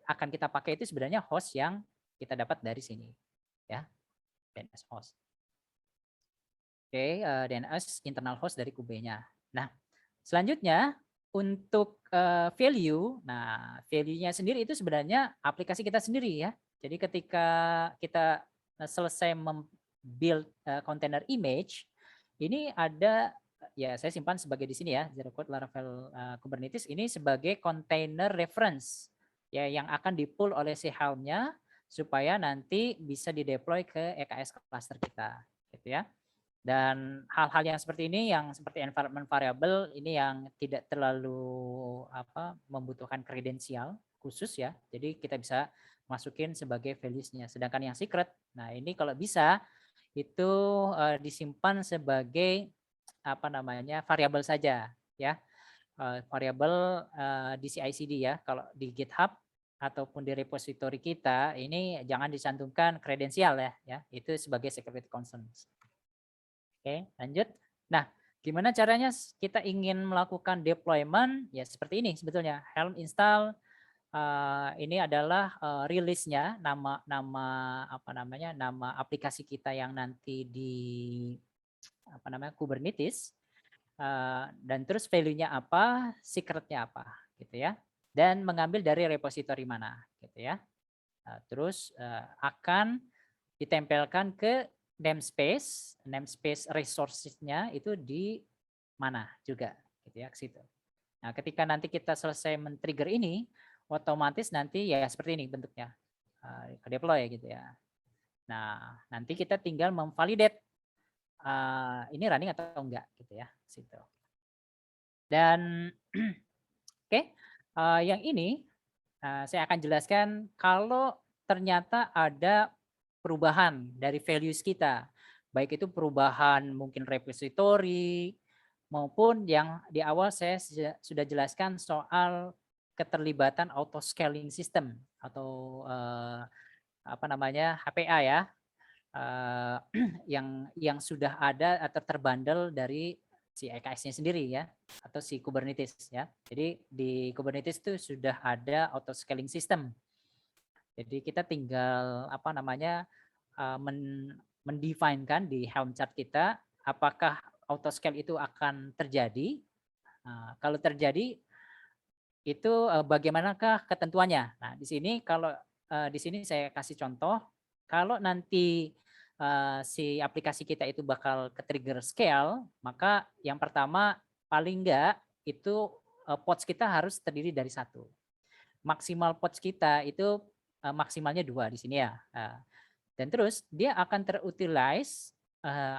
[SPEAKER 2] akan kita pakai itu sebenarnya host yang kita dapat dari sini, ya, DNS host. Oke, DNS internal host dari Kube-nya. Nah, selanjutnya untuk value, nah value-nya sendiri itu sebenarnya aplikasi kita sendiri ya. Jadi ketika kita selesai membuild container image, ini ada ya saya simpan sebagai di sini ya, zero code Laravel Kubernetes ini sebagai container reference ya yang akan di-pull oleh si Helm-nya supaya nanti bisa di-deploy ke EKS cluster kita, gitu ya. Dan hal-hal yang seperti ini yang seperti environment variable ini yang tidak terlalu membutuhkan kredensial khusus ya. Jadi kita bisa masukin sebagai values-nya. Sedangkan yang secret, nah ini kalau bisa itu disimpan sebagai variabel saja ya. Variabel di CI/CD ya. Kalau di GitHub ataupun di repository kita ini jangan dicantumkan kredensial ya. Itu sebagai security concerns. Oke, lanjut. Nah, gimana caranya kita ingin melakukan deployment? Ya seperti ini sebetulnya. Helm install ini adalah rilisnya nama aplikasi kita yang nanti di Kubernetes dan terus value-nya apa, secret-nya apa gitu ya. Dan mengambil dari repository mana gitu ya. Terus akan ditempelkan ke namespace resources-nya itu di mana juga gitu ya ke situ. Nah, ketika nanti kita selesai men-trigger ini, otomatis nanti ya seperti ini bentuknya. Ke deploy gitu ya. Nah, nanti kita tinggal memvalidate ini running atau enggak gitu ya, situ. Dan oke, yang ini saya akan jelaskan kalau ternyata ada perubahan dari values kita, baik itu perubahan mungkin repository maupun yang di awal saya sudah jelaskan soal keterlibatan auto scaling system atau apa namanya HPA ya, eee, yang sudah ada atau terbundle dari si EKS-nya sendiri ya, atau si Kubernetes ya. Jadi di Kubernetes itu sudah ada auto scaling system. Jadi kita tinggal apa namanya, mendefine-kan di Helm chart kita apakah auto scale itu akan terjadi. Kalau terjadi itu, bagaimanakah ketentuannya. Nah, di sini kalau, di sini saya kasih contoh, kalau nanti, si aplikasi kita itu bakal ke-trigger scale, maka yang pertama paling enggak itu, pods kita harus terdiri dari satu. Maksimal pods kita itu, maksimalnya 2 di sini ya. Dan terus dia akan terutilize,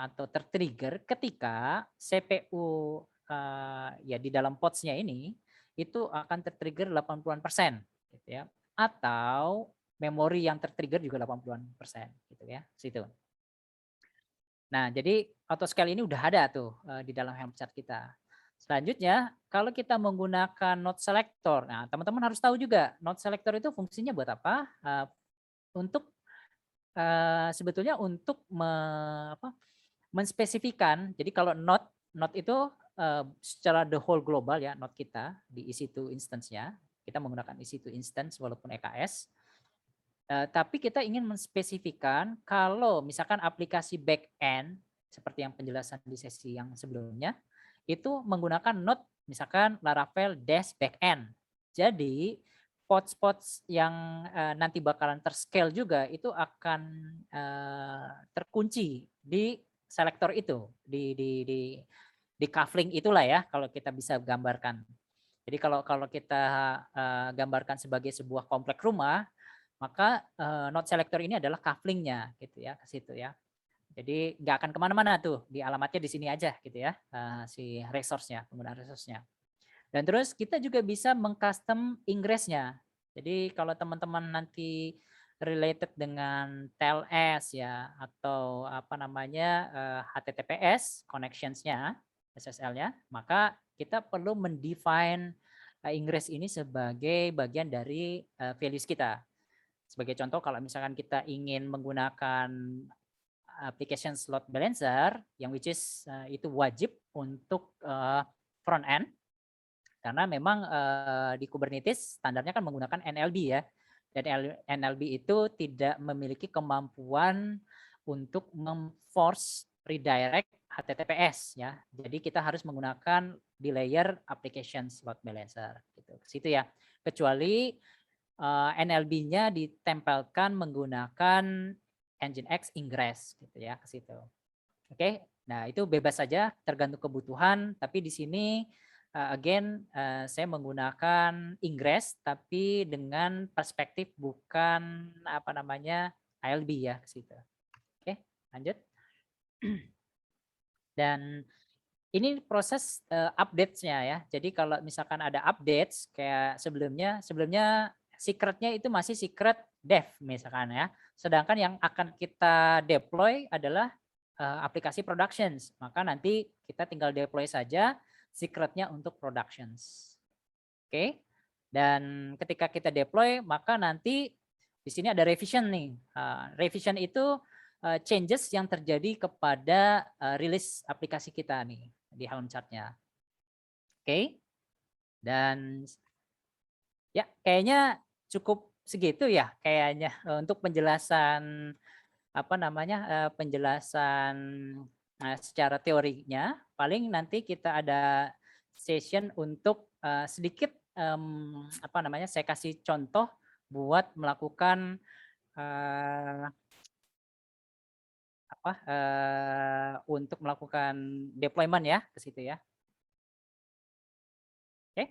[SPEAKER 2] atau ter-trigger ketika CPU, ya di dalam pods-nya ini, itu akan ter-trigger 80-an% gitu ya, atau memori yang ter-trigger juga 80-an% gitu ya, situ. Nah, jadi auto scale ini udah ada tuh, di dalam Helm chart kita. Selanjutnya, kalau kita menggunakan node selector, nah teman-teman harus tahu juga node selector itu fungsinya buat apa, untuk, sebetulnya untuk apa, menspesifikan, jadi kalau node node itu, secara the whole global ya, node kita di EC2 instance-nya, kita menggunakan EC2 instance walaupun EKS, tapi kita ingin menspesifikan kalau misalkan aplikasi back end, seperti yang penjelasan di sesi yang sebelumnya, itu menggunakan node misalkan Laravel dash backend. Jadi pods-pods yang, nanti bakalan ter-scale juga itu akan, terkunci di selektor itu, di coupling itulah ya kalau kita bisa gambarkan. Jadi kalau kalau kita, gambarkan sebagai sebuah komplek rumah, maka, node selector ini adalah coupling-nya gitu ya, ke situ ya. Jadi nggak akan kemana-mana tuh, di alamatnya di sini aja gitu ya, si resource-nya, penggunaan resource-nya. Dan terus kita juga bisa meng-custom ingress-nya. Jadi kalau teman-teman nanti related dengan TLS ya, atau apa namanya, HTTPS connections-nya, SSL-nya, maka kita perlu mendefine, ingress ini sebagai bagian dari, values kita. Sebagai contoh kalau misalkan kita ingin menggunakan application load balancer yang which is, itu wajib untuk, front end, karena memang, di Kubernetes standarnya kan menggunakan NLB ya, dan NLB itu tidak memiliki kemampuan untuk mem-force redirect HTTPS ya. Jadi kita harus menggunakan di layer application load balancer gitu, ke situ ya. Kecuali NLB-nya ditempelkan menggunakan Nginx ingress gitu ya, ke situ. Oke, nah itu bebas saja tergantung kebutuhan, tapi di sini again saya menggunakan ingress tapi dengan perspektif bukan apa namanya ILB ya, ke situ. Oke, lanjut. Dan ini proses, updates-nya ya. Jadi kalau misalkan ada updates kayak sebelumnya sebelumnya secret-nya itu masih secret dev misalkan ya. Sedangkan yang akan kita deploy adalah, aplikasi productions. Maka nanti kita tinggal deploy saja secret-nya untuk productions. Oke. Dan ketika kita deploy maka nanti di sini ada revision nih. Revision itu, changes yang terjadi kepada, rilis aplikasi kita nih di Helm chart-nya. Oke. Dan ya kayaknya cukup segitu ya kayaknya, untuk penjelasan apa namanya, penjelasan, secara teorinya. Paling nanti kita ada session untuk, sedikit, apa namanya, saya kasih contoh buat melakukan, eee, apa, untuk melakukan deployment ya, ke situ ya. Oke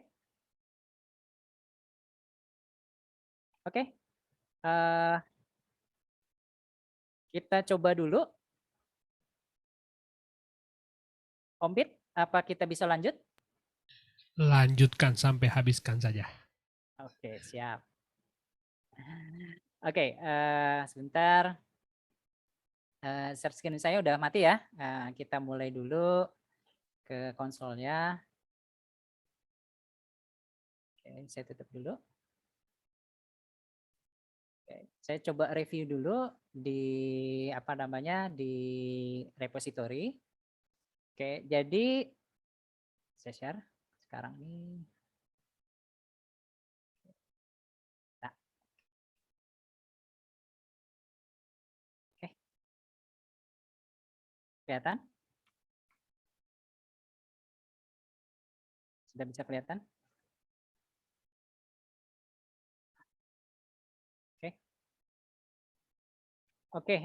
[SPEAKER 2] oke, eee, kita coba dulu Om Pit, apa kita bisa lanjut?
[SPEAKER 1] Lanjutkan sampai habiskan saja.
[SPEAKER 2] Oke, siap. Oke, sebentar. Share screen saya udah mati ya. Kita mulai dulu ke konsolnya. Oke, saya tutup dulu. Oke, saya coba review dulu di apa namanya di repository. Oke, jadi saya share sekarang ini. Nah, oke, kelihatan? Sudah bisa kelihatan? Oke, oke.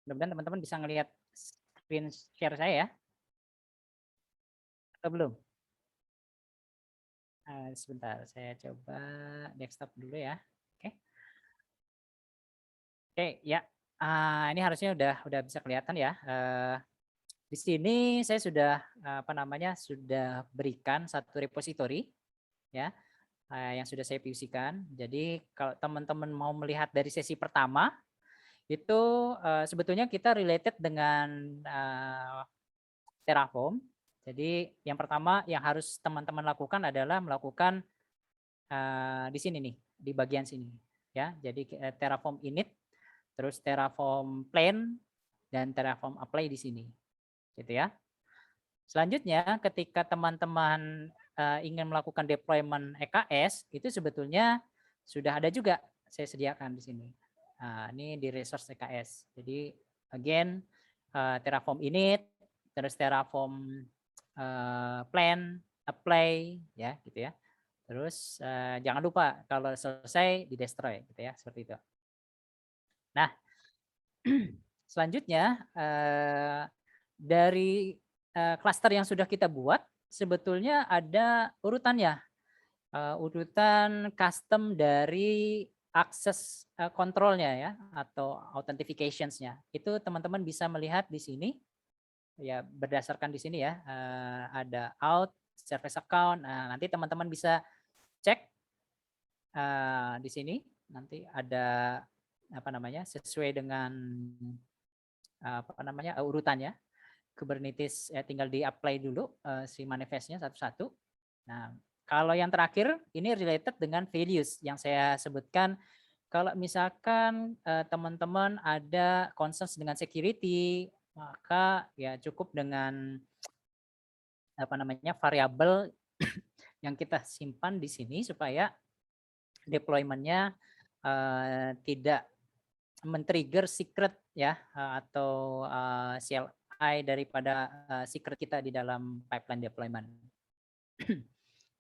[SPEAKER 2] Mudah-mudahan teman-teman bisa ngelihat screen share saya ya, atau belum? Sebentar, saya coba desktop dulu ya. Oke, oke ya. Ini harusnya udah bisa kelihatan ya. Di sini saya sudah apa namanya sudah berikan satu repository ya yang sudah saya pusikan. Jadi kalau teman-teman mau melihat dari sesi pertama itu sebetulnya kita related dengan Terraform. Jadi yang pertama yang harus teman-teman lakukan adalah melakukan di sini nih, di bagian sini ya. Jadi Terraform init, terus Terraform plan dan Terraform apply di sini. Gitu ya. Selanjutnya ketika teman-teman ingin melakukan deployment EKS itu sebetulnya sudah ada juga saya sediakan di sini. Ini di resource EKS. Jadi again Terraform init, terus Terraform plan, apply ya gitu ya. Terus jangan lupa kalau selesai di destroy gitu ya, seperti itu. Nah, selanjutnya dari klaster yang sudah kita buat sebetulnya ada urutannya. Urutan custom dari akses kontrolnya ya atau authentications-nya. Itu teman-teman bisa melihat di sini ya berdasarkan di sini ya ada out service account. Nah, nanti teman-teman bisa cek di sini nanti ada apa namanya sesuai dengan apa namanya urutannya. Kubernetes tinggal di apply dulu si manifestnya satu-satu. Nah, kalau yang terakhir ini related dengan values yang saya sebutkan. Kalau misalkan teman-teman ada concerns dengan security, maka ya cukup dengan apa namanya variabel yang kita simpan di sini supaya deployment-nya tidak men-trigger secret ya atau CLI daripada secret kita di dalam pipeline deployment.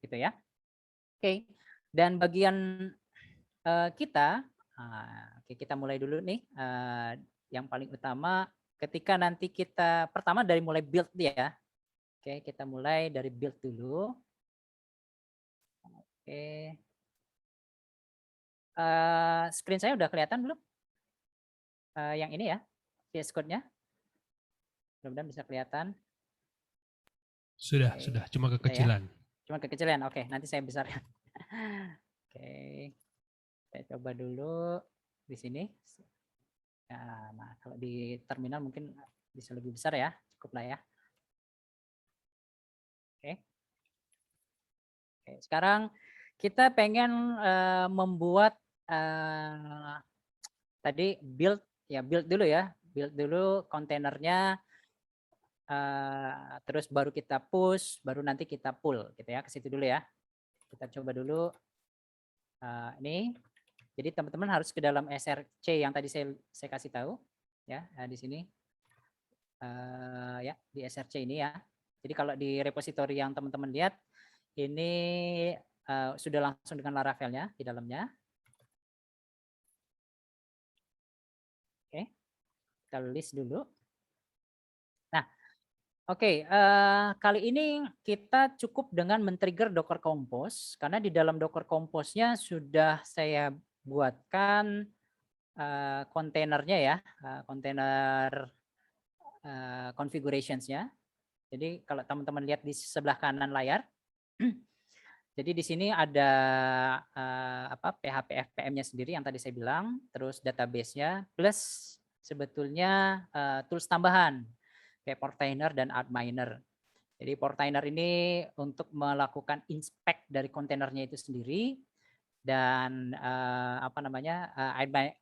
[SPEAKER 2] Gitu ya. Oke. Dan bagian kita oke kita mulai dulu nih yang paling utama ketika nanti kita pertama dari mulai build ya. Oke, kita mulai dari build dulu. Oke. Screen saya udah kelihatan belum? Yang ini ya, VS Code-nya. Mudah-mudahan bisa kelihatan.
[SPEAKER 1] Sudah,
[SPEAKER 2] Oke.
[SPEAKER 1] sudah. Cuma
[SPEAKER 2] Ya.
[SPEAKER 1] kekecilan.
[SPEAKER 2] Cuma kekecilan. Oke, nanti saya besarkan. Oke. Saya coba dulu di sini. Nah, kalau di terminal mungkin bisa lebih besar ya. Cukup lah ya. Oke. Oke, sekarang kita pengen membuat tadi build ya, build dulu ya. Build dulu kontainernya terus baru kita push, baru nanti kita pull gitu ya. Ke situ dulu ya. Kita coba dulu ini. Jadi teman-teman harus ke dalam SRC yang tadi saya kasih tahu ya di sini ya di SRC ini ya. Jadi kalau di repository yang teman-teman lihat ini sudah langsung dengan Laravel-nya di dalamnya. Oke, kita list dulu. Nah, oke, kali ini kita cukup dengan men-trigger Docker Compose karena di dalam Docker Compose-nya sudah saya buatkan kontainernya ya, kontainer configurations-nya. Jadi kalau teman-teman lihat di sebelah kanan layar, jadi di sini ada PHP FPM-nya sendiri yang tadi saya bilang, terus database-nya, plus sebetulnya tools tambahan kayak Portainer dan Adminer. Jadi Portainer ini untuk melakukan inspect dari kontainernya itu sendiri, dan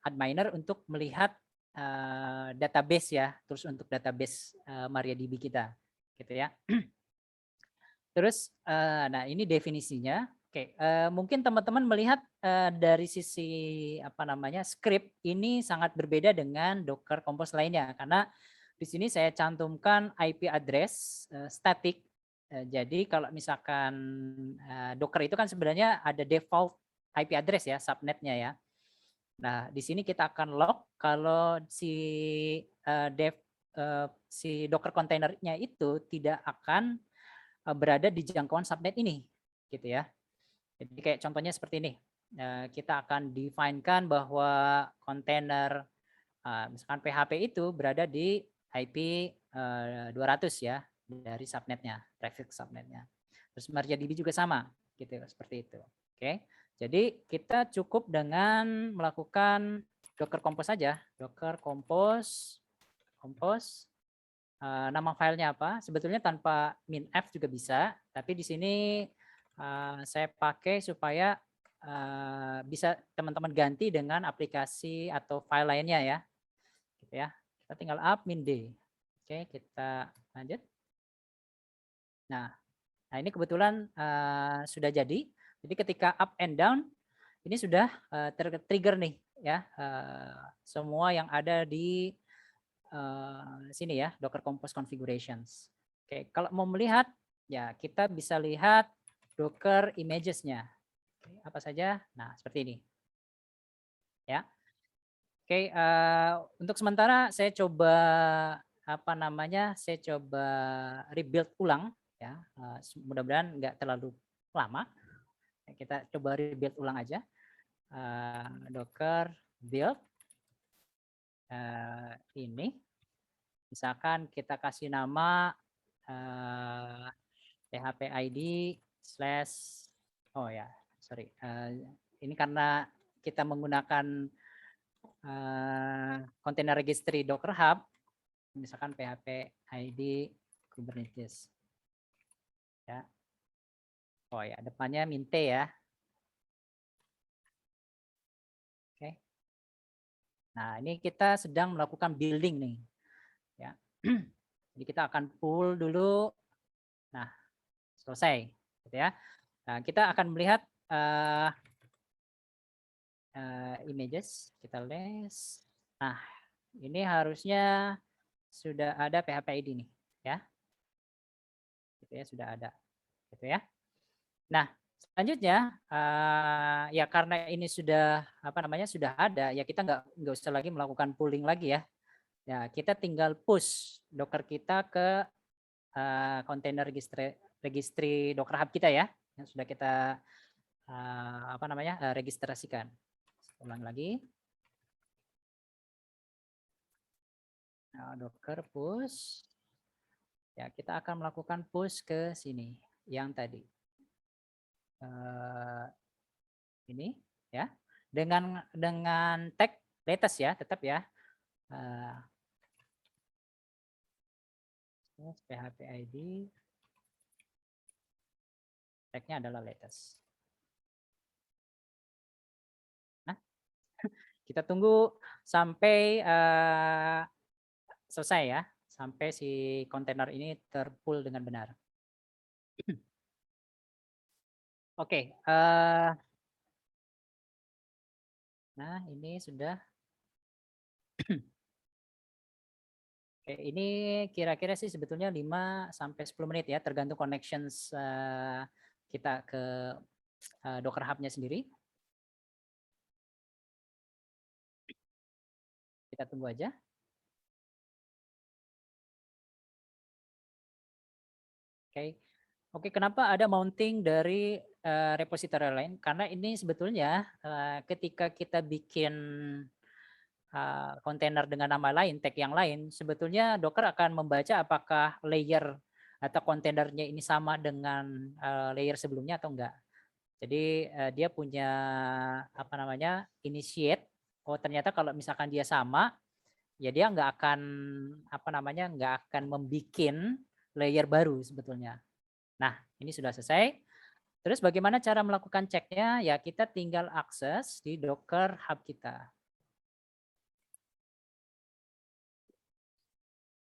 [SPEAKER 2] Adminer untuk melihat database ya, terus untuk database MariaDB kita, gitu ya. Terus, nah ini definisinya. Oke, mungkin teman-teman melihat dari sisi script ini sangat berbeda dengan Docker Compose lainnya, karena di sini saya cantumkan IP address static. Jadi kalau misalkan Docker itu kan sebenarnya ada default IP address ya, subnetnya ya. Nah, di sini kita akan log kalau si Docker kontainernya itu tidak akan berada di jangkauan subnet ini, gitu ya. Jadi kayak contohnya seperti ini. Kita akan define-kan bahwa kontainer misalkan PHP itu berada di IP 200 ya, dari subnetnya, traffic subnetnya. Terus MariaDB juga sama, gitu seperti itu. Oke. Jadi kita cukup dengan melakukan Docker Compose saja, Docker Compose nama filenya apa, sebetulnya tanpa minf juga bisa, tapi di sini saya pakai supaya bisa teman-teman ganti dengan aplikasi atau file lainnya ya, gitu ya. Kita tinggal up -d. Oke, kita lanjut. Nah ini kebetulan sudah jadi. Jadi ketika up and down ini sudah tertrigger nih ya, semua yang ada di sini ya, Docker Compose configurations. Oke, kalau mau melihat ya kita bisa lihat Docker images-nya. Apa saja? Nah, seperti ini. Ya. Oke, untuk sementara saya coba saya coba rebuild ulang ya. Mudah-mudahan nggak terlalu lama. Kita coba rebuild ulang aja. Docker build ini. Misalkan kita kasih nama PHP ID slash ini karena kita menggunakan container registry Docker Hub, misalkan PHP ID Kubernetes. Ya. Oh ya, depannya minte ya. Oke. Nah, ini kita sedang melakukan building nih. Ya. Jadi kita akan pull dulu. Nah, selesai, gitu ya. Nah, kita akan melihat images, kita les. Nah, ini harusnya sudah ada PHP ID nih, ya. Gitu ya, sudah ada. Gitu ya. Nah, selanjutnya ya karena ini sudah sudah ada, ya kita nggak usah lagi melakukan pooling lagi ya. Ya, kita tinggal push Docker kita ke container registry Docker Hub kita ya, yang sudah kita registrasikan. Ulang lagi. Nah, Docker push. Ya, kita akan melakukan push ke sini yang tadi. Ini ya. Dengan tag latest ya, tetap ya. PHP ID tag-nya adalah latest. Nah, kita tunggu sampai selesai ya, sampai si kontainer ini terpull dengan benar. Oke, nah ini sudah. Oke, ini kira-kira sih sebetulnya 5 sampai 10 menit ya, tergantung connections kita ke Docker Hub-nya sendiri. Kita tunggu aja. Oke. Oke, kenapa ada mounting dari repository lain? Karena ini sebetulnya ketika kita bikin kontainer dengan nama lain, tag yang lain, sebetulnya Docker akan membaca apakah layer atau kontainernya ini sama dengan layer sebelumnya atau enggak. Jadi dia punya apa namanya initiate. Oh ternyata kalau misalkan dia sama, ya dia nggak akan apa namanya nggak akan membikin layer baru sebetulnya. Nah ini sudah selesai. Terus bagaimana cara melakukan ceknya? Ya kita tinggal akses di Docker Hub kita.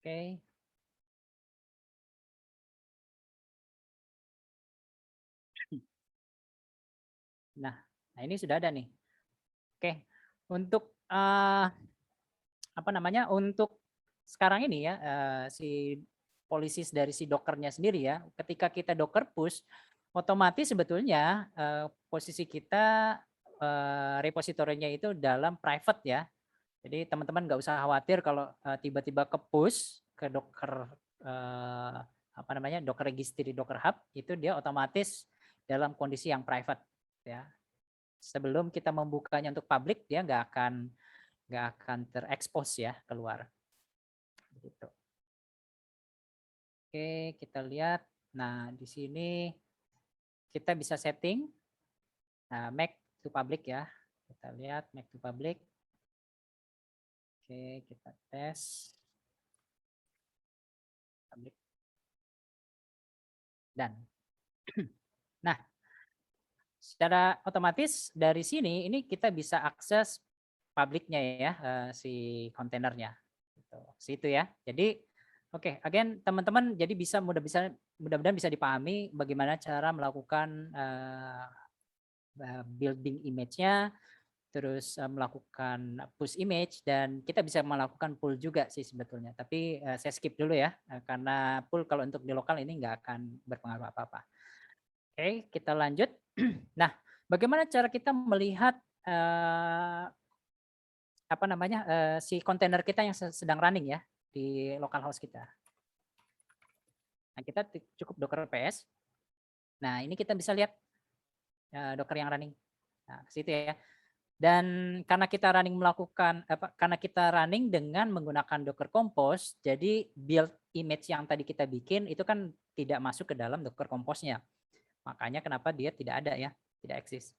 [SPEAKER 2] Oke. Nah ini sudah ada nih. Oke. Untuk apa namanya? Untuk sekarang ini ya si policies dari si Dockernya sendiri ya. Ketika kita Docker push, otomatis sebetulnya posisi kita repositorinya itu dalam private ya. Jadi teman-teman nggak usah khawatir kalau tiba-tiba ke push ke Docker apa namanya Docker registry Docker Hub itu dia otomatis dalam kondisi yang private ya. Sebelum kita membukanya untuk publik dia nggak akan terekspos ya keluar. Begitu. Oke, kita lihat. Nah, di sini kita bisa setting make to public ya. Kita lihat make to public. Oke, kita tes. Public. Dan nah, secara otomatis dari sini ini kita bisa akses publiknya ya si kontainernya. Gitu. Situ ya. Jadi oke, again teman-teman jadi mudah-mudahan bisa dipahami bagaimana cara melakukan building image-nya, terus melakukan push image dan kita bisa melakukan pull juga sih sebetulnya. Tapi saya skip dulu ya karena pull kalau untuk di lokal ini nggak akan berpengaruh apa-apa. Oke, kita lanjut. Nah, bagaimana cara kita melihat apa namanya si kontainer kita yang sedang running ya di localhost kita. Nah, kita cukup docker ps. Nah, ini kita bisa lihat docker yang running. Nah, ke situ ya. Dan karena kita running dengan menggunakan Docker Compose, jadi build image yang tadi kita bikin itu kan tidak masuk ke dalam Docker Compose-nya. Makanya kenapa dia tidak ada ya, tidak eksis.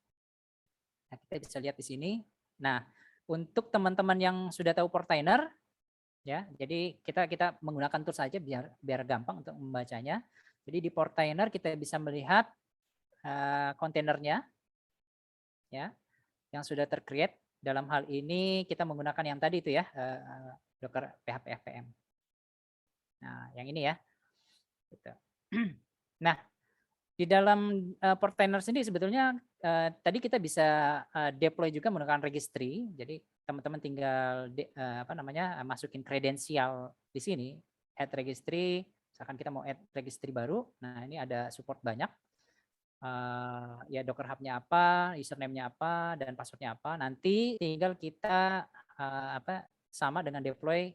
[SPEAKER 2] Nah, kita bisa lihat di sini. Nah, untuk teman-teman yang sudah tahu Portainer, ya, jadi kita menggunakan tools saja biar gampang untuk membacanya. Jadi di Portainer kita bisa melihat kontainernya, ya, yang sudah tercreate. Dalam hal ini kita menggunakan yang tadi itu ya, Docker PHP FPM. Nah, yang ini ya. Gitu. Nah, di dalam Portainer sendiri sebetulnya tadi kita bisa deploy juga menggunakan registry. Jadi teman-teman tinggal apa namanya masukin kredensial di sini, add registry. Misalkan kita mau add registry baru. Nah, ini ada support banyak. Ya Docker Hub-nya apa, username-nya apa, dan password-nya apa. Nanti tinggal kita apa sama dengan deploy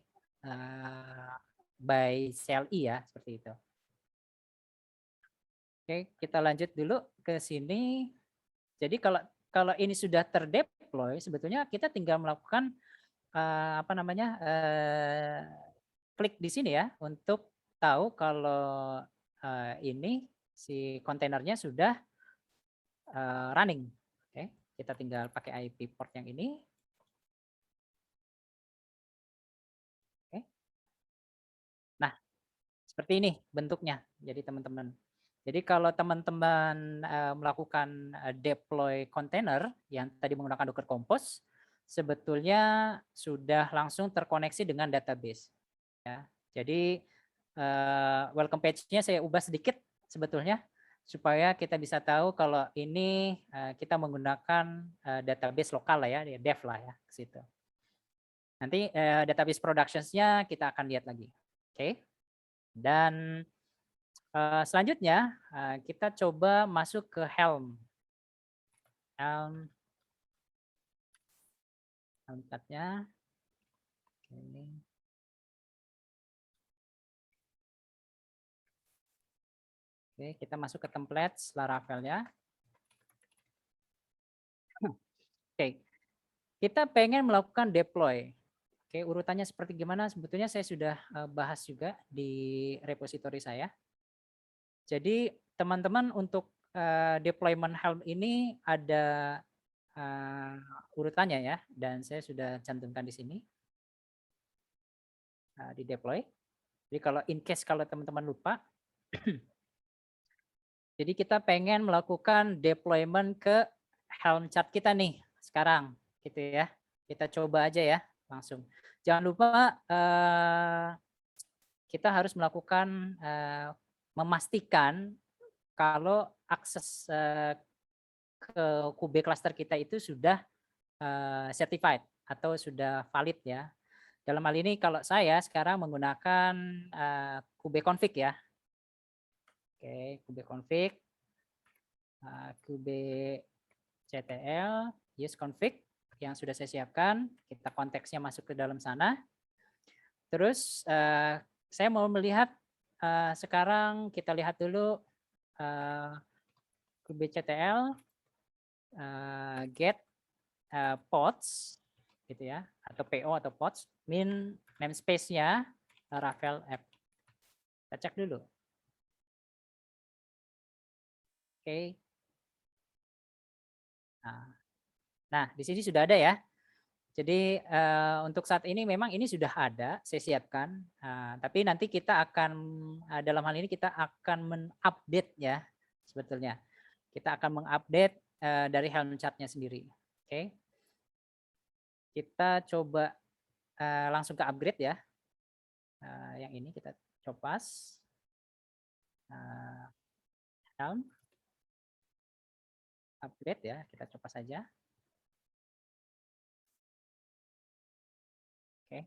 [SPEAKER 2] by CLI ya, seperti itu. Oke, kita lanjut dulu ke sini. Jadi kalau ini sudah terdeploy, sebetulnya kita tinggal melakukan apa namanya klik di sini ya untuk tahu kalau ini si kontainernya sudah running. Oke, kita tinggal pakai IP port yang ini. Oke. Nah, seperti ini bentuknya. Jadi teman-teman. Jadi kalau teman-teman melakukan deploy container yang tadi menggunakan Docker Compose, sebetulnya sudah langsung terkoneksi dengan database. Ya, jadi welcome page-nya saya ubah sedikit sebetulnya supaya kita bisa tahu kalau ini kita menggunakan database lokal lah ya, dev lah ya ke situ. Nanti database productions-nya kita akan lihat lagi. Oke. Dan selanjutnya kita coba masuk ke Helm. Helm-nya. Ini. Oke, kita masuk ke templates Laravel-nya. Oke, kita pengen melakukan deploy. Oke, urutannya seperti gimana? Sebetulnya saya sudah bahas juga di repositori saya. Jadi teman-teman untuk deployment Helm ini ada urutannya ya, dan saya sudah cantumkan di sini di deploy. Jadi kalau in case kalau teman-teman lupa, jadi kita pengen melakukan deployment ke Helm chart kita nih sekarang, gitu ya. Kita coba aja ya langsung. Jangan lupa kita harus melakukan memastikan kalau akses ke Kube cluster kita itu sudah certified atau sudah valid ya. Dalam hal ini kalau saya sekarang menggunakan Kube config ya. Oke, Kube config, Kube CTL, use config yang sudah saya siapkan. Kita konteksnya masuk ke dalam sana. Terus saya mau melihat sekarang kita lihat dulu Kube CTL get pods gitu ya, atau PO atau pods, min namespace-nya Ravel app. Kita cek dulu. Oke. Nah, di sini sudah ada ya. Jadi untuk saat ini memang ini sudah ada, saya siapkan. Tapi nanti kita akan dalam hal ini kita akan mengupdate ya sebetulnya. Kita akan mengupdate dari Helm chart-nya sendiri. Oke. Kita coba langsung ke upgrade ya. Yang ini kita copas. Helm. Upgrade ya, kita coba saja. Oke.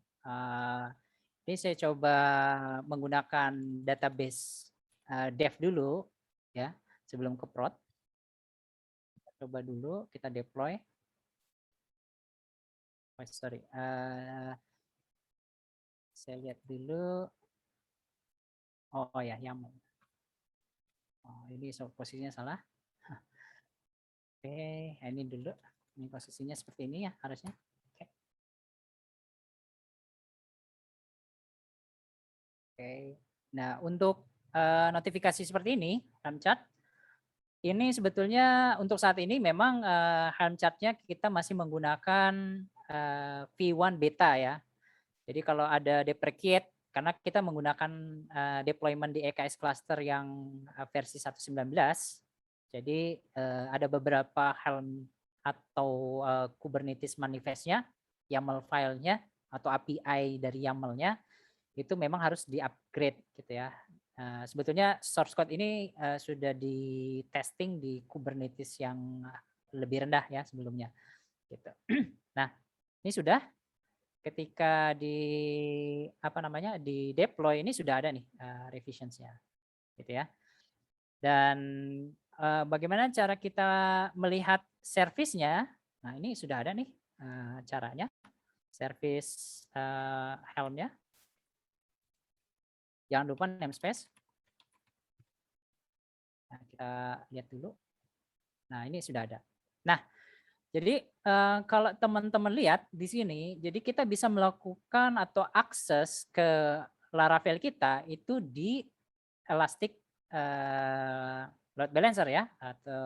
[SPEAKER 2] Ini saya coba menggunakan database dev dulu ya sebelum ke prod. Kita coba dulu, kita deploy. Oh, sorry. Saya lihat dulu. Oh ya, YAML. Oh, ini posisinya salah. Oke, ini dulu. Ini posisinya seperti ini ya harusnya. Oke. Oke. Nah, untuk notifikasi seperti ini, Helm chart, ini sebetulnya untuk saat ini memang Helm chart-nya kita masih menggunakan V1 beta ya. Jadi kalau ada deprecate, karena kita menggunakan deployment di EKS cluster yang versi 1.19, jadi ada beberapa Helm atau Kubernetes manifestnya, YAML filenya atau API dari YAML-nya itu memang harus di-upgrade gitu ya. Sebetulnya source code ini sudah di testing di Kubernetes yang lebih rendah ya sebelumnya. Gitu. Nah, ini sudah ketika di di deploy ini sudah ada nih revisionsnya, gitu ya. Dan bagaimana cara kita melihat servisnya? Nah, ini sudah ada nih caranya, service Helm-nya. Jangan lupa namespace. Nah, kita lihat dulu. Nah, ini sudah ada. Nah, jadi kalau teman-teman lihat di sini, jadi kita bisa melakukan atau akses ke Laravel kita itu di Elastic Load Balancer ya, atau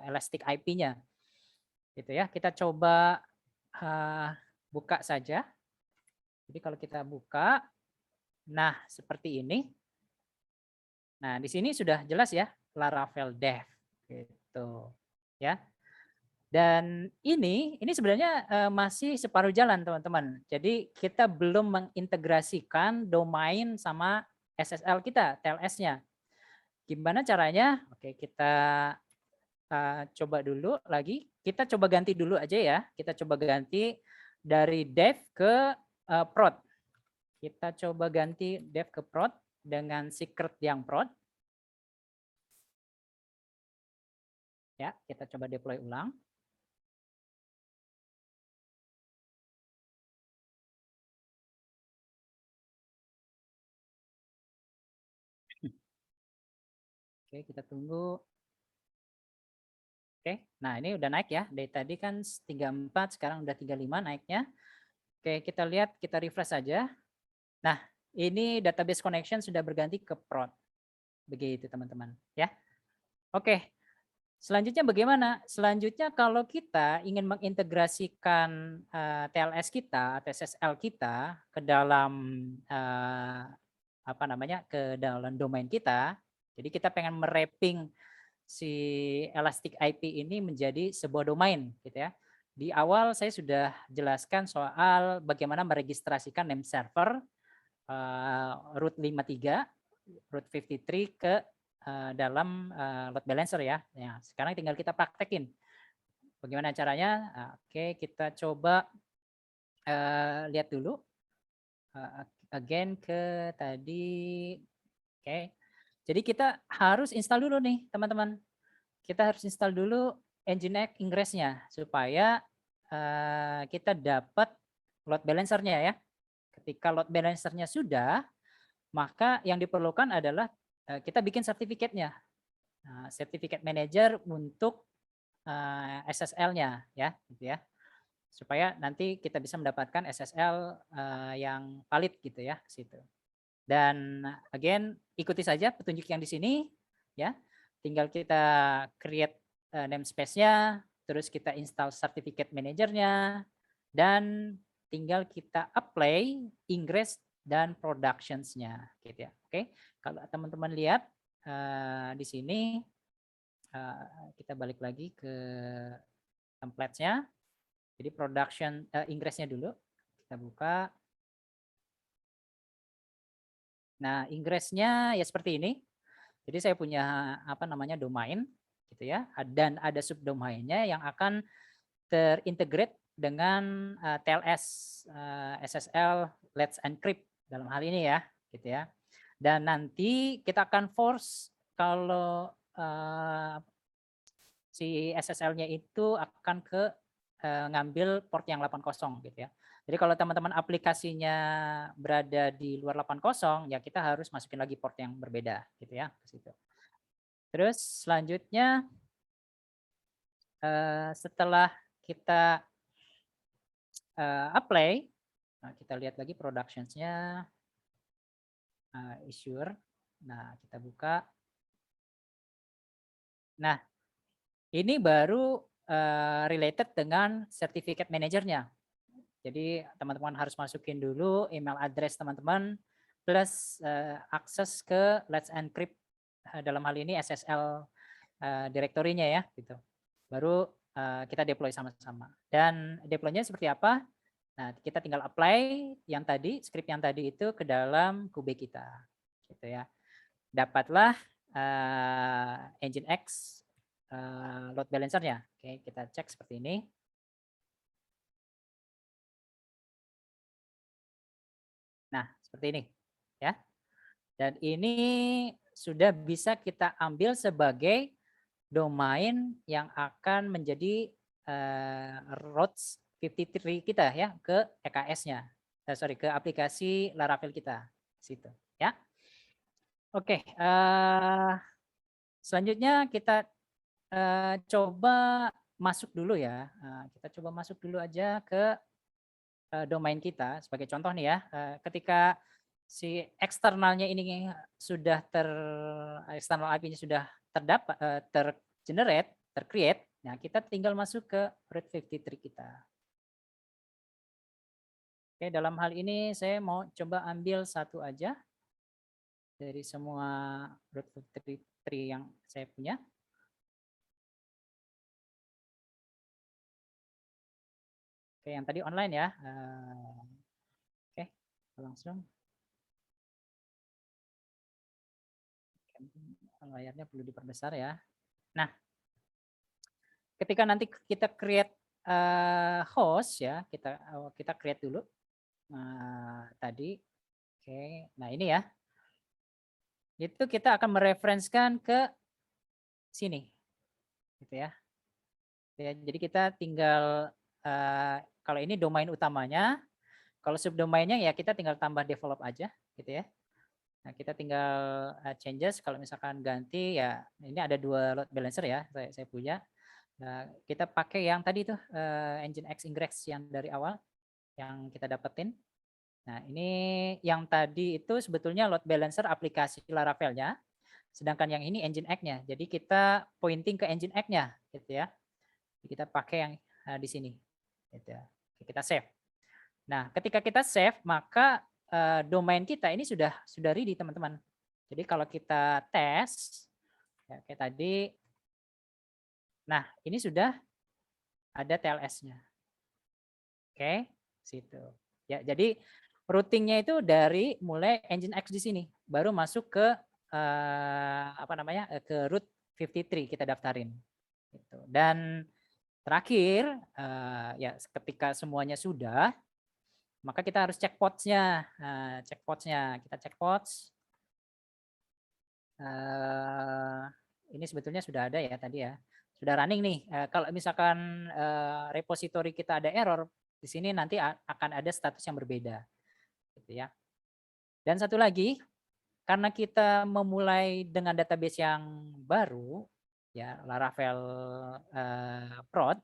[SPEAKER 2] Elastic IP-nya. Gitu ya. Kita coba buka saja. Jadi kalau kita buka, nah seperti ini. Nah, di sini sudah jelas ya, Laravel Dev gitu. Ya. Dan ini sebenarnya masih separuh jalan teman-teman. Jadi kita belum mengintegrasikan domain sama SSL kita, TLS-nya. Gimana caranya? Oke, kita coba dulu lagi. Kita coba ganti dulu aja ya. Kita coba ganti dari dev ke prod. Kita coba ganti dev ke prod dengan secret yang prod. Ya, kita coba deploy ulang. Oke, kita tunggu. Oke, nah ini udah naik ya. Dari tadi kan 34, sekarang udah 35 naiknya. Oke, kita lihat, kita refresh saja. Nah, ini database connection sudah berganti ke prod. Begitu teman-teman ya. Oke, selanjutnya bagaimana? Selanjutnya kalau kita ingin mengintegrasikan TLS kita atau SSL kita ke dalam apa namanya, ke dalam domain kita. Jadi kita pengen meraping si Elastic IP ini menjadi sebuah domain gitu ya. Di awal saya sudah jelaskan soal bagaimana meregistrasikan name server root 53, root 53 ke dalam load balancer ya. Ya, sekarang tinggal kita praktekin. Bagaimana caranya? Oke, kita coba lihat dulu. Again ke tadi. Oke. Jadi kita harus install dulu nih, teman-teman. Kita harus install dulu Nginx ingress-nya supaya kita dapat load balancer-nya ya. Ketika load balancer-nya sudah, maka yang diperlukan adalah kita bikin sertifikatnya. Certificate manager untuk SSL-nya ya, gitu ya. Supaya nanti kita bisa mendapatkan SSL yang valid gitu ya, situ. Dan again ikuti saja petunjuk yang di sini ya. Tinggal kita create namespace-nya, terus kita install certificate manager-nya, dan tinggal kita apply ingress dan productions-nya gitu ya. Oke, kalau teman-teman lihat di sini kita balik lagi ke template-nya. Jadi production ingress-nya dulu kita buka. Nah, ingress-nya ya seperti ini. Jadi saya punya apa namanya domain gitu ya, dan ada subdomainnya yang akan terintegrate dengan TLS SSL Let's Encrypt dalam hal ini ya, gitu ya. Dan nanti kita akan force kalau si SSL-nya itu akan ke ngambil port yang 80 gitu ya. Jadi kalau teman-teman aplikasinya berada di luar 80 ya kita harus masukin lagi port yang berbeda gitu ya ke situ. Terus selanjutnya setelah kita apply, nah kita lihat lagi productions-nya, Azure. Nah kita buka. Nah ini baru related dengan certificate manager-nya. Jadi teman-teman harus masukin dulu email address teman-teman plus akses ke Let's Encrypt dalam hal ini SSL direktorinya ya gitu. Baru kita deploy sama-sama. Dan deploy-nya seperti apa? Nah, kita tinggal apply yang tadi, script yang tadi itu ke dalam Kube kita. Gitu ya. Dapatlah Nginx load balancer-nya. Oke, kita cek seperti ini. Nah, seperti ini ya. Dan ini sudah bisa kita ambil sebagai domain yang akan menjadi routes 53 kita ya ke EKS-nya. Sorry, ke aplikasi Laravel kita situ ya. Oke, selanjutnya kita coba masuk dulu ya. Kita coba masuk dulu aja ke domain kita sebagai contoh nih ya. Ketika si eksternalnya ini sudah eksternal IP-nya sudah terdapat tergenerate, tercreate, nah kita tinggal masuk ke root 53 kita. Oke, dalam hal ini saya mau coba ambil satu aja dari semua root 53 yang saya punya. Oke, yang tadi online ya. Oke, langsung. Layarnya perlu diperbesar ya. Nah, ketika nanti kita create host ya, kita create dulu tadi. Oke, nah ini ya. Itu kita akan mereferensikan ke sini. Gitu ya. Jadi kita tinggal kalau ini domain utamanya, kalau subdomainnya ya kita tinggal tambah develop aja gitu ya. Nah, kita tinggal changes kalau misalkan ganti ya ini ada 2 load balancer ya, saya punya. Nah, kita pakai yang tadi tuh Nginx ingress yang dari awal. yang kita dapetin. Nah, ini yang tadi itu sebetulnya load balancer aplikasi Laravel-nya, sedangkan yang ini engine egg-nya. Jadi kita pointing ke engine egg-nya gitu ya. Kita pakai yang di sini gitu ya. Kita save. Nah, ketika kita save, maka domain kita ini sudah ready, teman-teman. Jadi kalau kita tes ya, kayak tadi, nah ini sudah ada TLS-nya. Oke, situ. Ya, jadi routingnya itu dari mulai engine X di sini, baru masuk ke apa namanya, ke root 53 kita daftarin. Gitu. Dan terakhir ya ketika semuanya sudah, maka kita harus cek pods-nya. Cek pods-nya, kita cek pods. Ini sebetulnya sudah ada ya tadi ya, sudah running nih. Kalau misalkan repository kita ada error, di sini nanti akan ada status yang berbeda, gitu ya. Dan satu lagi, karena kita memulai dengan database yang baru, ya Laravel prod,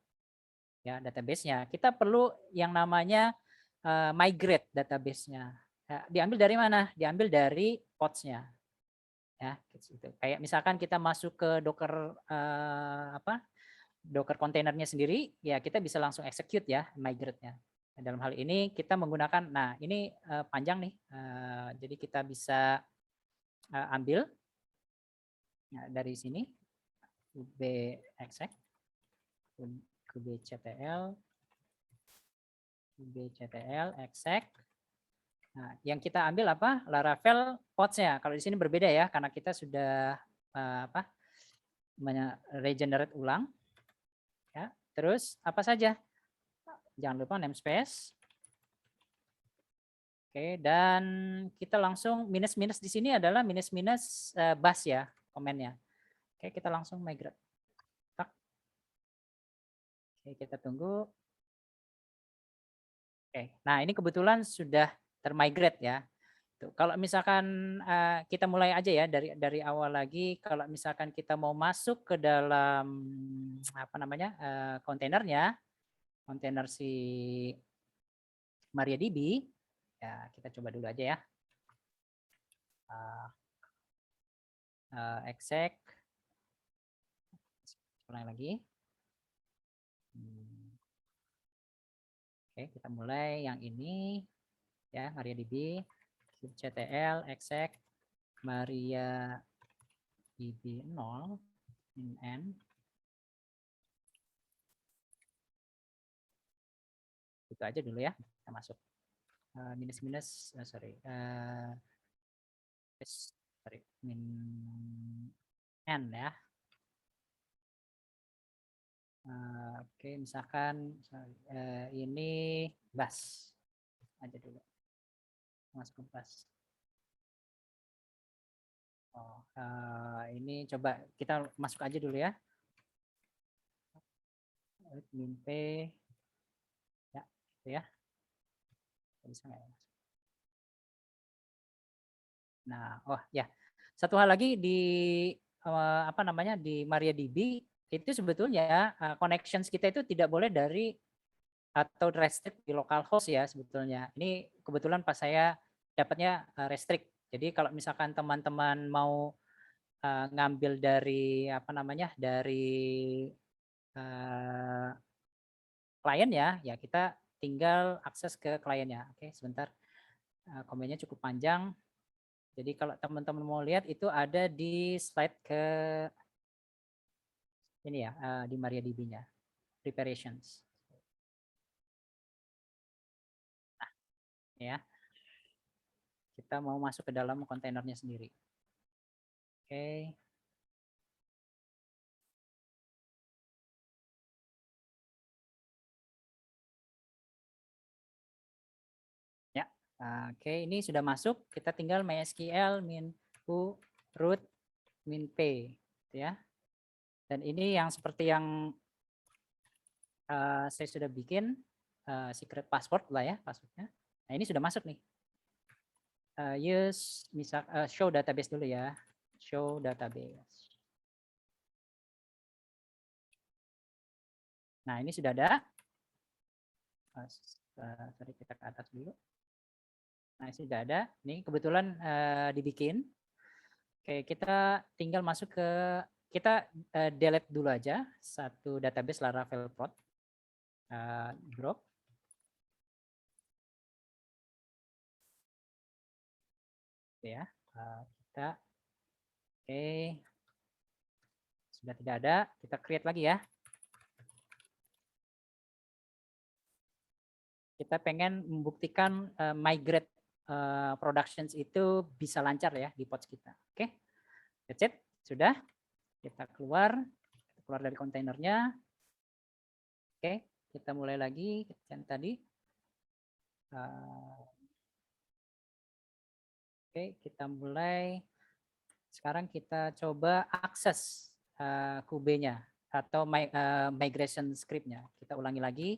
[SPEAKER 2] ya database-nya, kita perlu yang namanya migrate database-nya. Diambil dari mana? Diambil dari pods-nya. Ya, gitu. Kayak misalkan kita masuk ke Docker Docker kontainernya sendiri, ya kita bisa langsung execute ya migrate-nya. Nah, dalam hal ini kita menggunakan, nah ini panjang nih, jadi kita bisa ambil dari sini exec, kubectl, exec. Nah, yang kita ambil apa? Laravel pods-nya. Kalau di sini berbeda ya, karena kita sudah regenerate ulang. Ya, terus apa saja? Jangan lupa namespace. Oke, dan kita langsung minus-minus di sini adalah minus-minus bus ya, komennya. Oke, kita langsung migrate. Oke, kita tunggu. Oke, nah ini kebetulan sudah termigrate ya. Tuh, kalau misalkan kita mulai aja ya dari awal lagi, kalau misalkan kita mau masuk ke dalam apa namanya kontainernya, kontainer si MariaDB, ya kita coba dulu aja ya. Exec, ulang lagi. Oke, kita mulai yang ini ya, MariaDB, kubectl, exec, MariaDB 0, n. Itu aja dulu ya, kita masuk. Minus-minus, min n ya. Oke, misalkan ini bus aja dulu, masuk ke bus. Oh, ini coba kita masuk aja dulu ya. Min p, ya, gitu ya. Bisa nggak ya? Nah, oh ya, satu hal lagi di apa namanya di MariaDB itu sebetulnya connections kita itu tidak boleh dari atau restrict di localhost ya sebetulnya. Ini kebetulan pas saya dapatnya restrict. Jadi kalau misalkan teman-teman mau ngambil dari apa namanya dari klien ya kita tinggal akses ke kliennya. Oke, sebentar. Komennya cukup panjang. Jadi kalau teman-teman mau lihat itu ada di slide ke ini ya di MariaDB-nya preparations. Nah, ya. Kita mau masuk ke dalam kontainernya sendiri. Oke. Ya. Oke, ini sudah masuk. Kita tinggal MySQL min u root min p ya. Dan ini yang seperti yang saya sudah bikin secret password lah ya passwordnya. Nah ini sudah masuk nih. Use misal show database dulu ya. Show database. Nah ini sudah ada. Sorry, kita ke atas dulu. Nah, sudah ada. Ini kebetulan dibikin. Oke, kita tinggal masuk ke, kita delete dulu aja satu database Laravel prod. Drop. Ya, kita oke. Sudah tidak ada, kita create lagi ya. Kita pengen membuktikan migrate productions itu bisa lancar ya di pods kita. Oke, that's it. Sudah, kita keluar dari kontainernya. Oke, kita mulai lagi yang tadi. Oke, kita mulai. Sekarang kita coba akses Kube-nya atau migration script-nya. Kita ulangi lagi.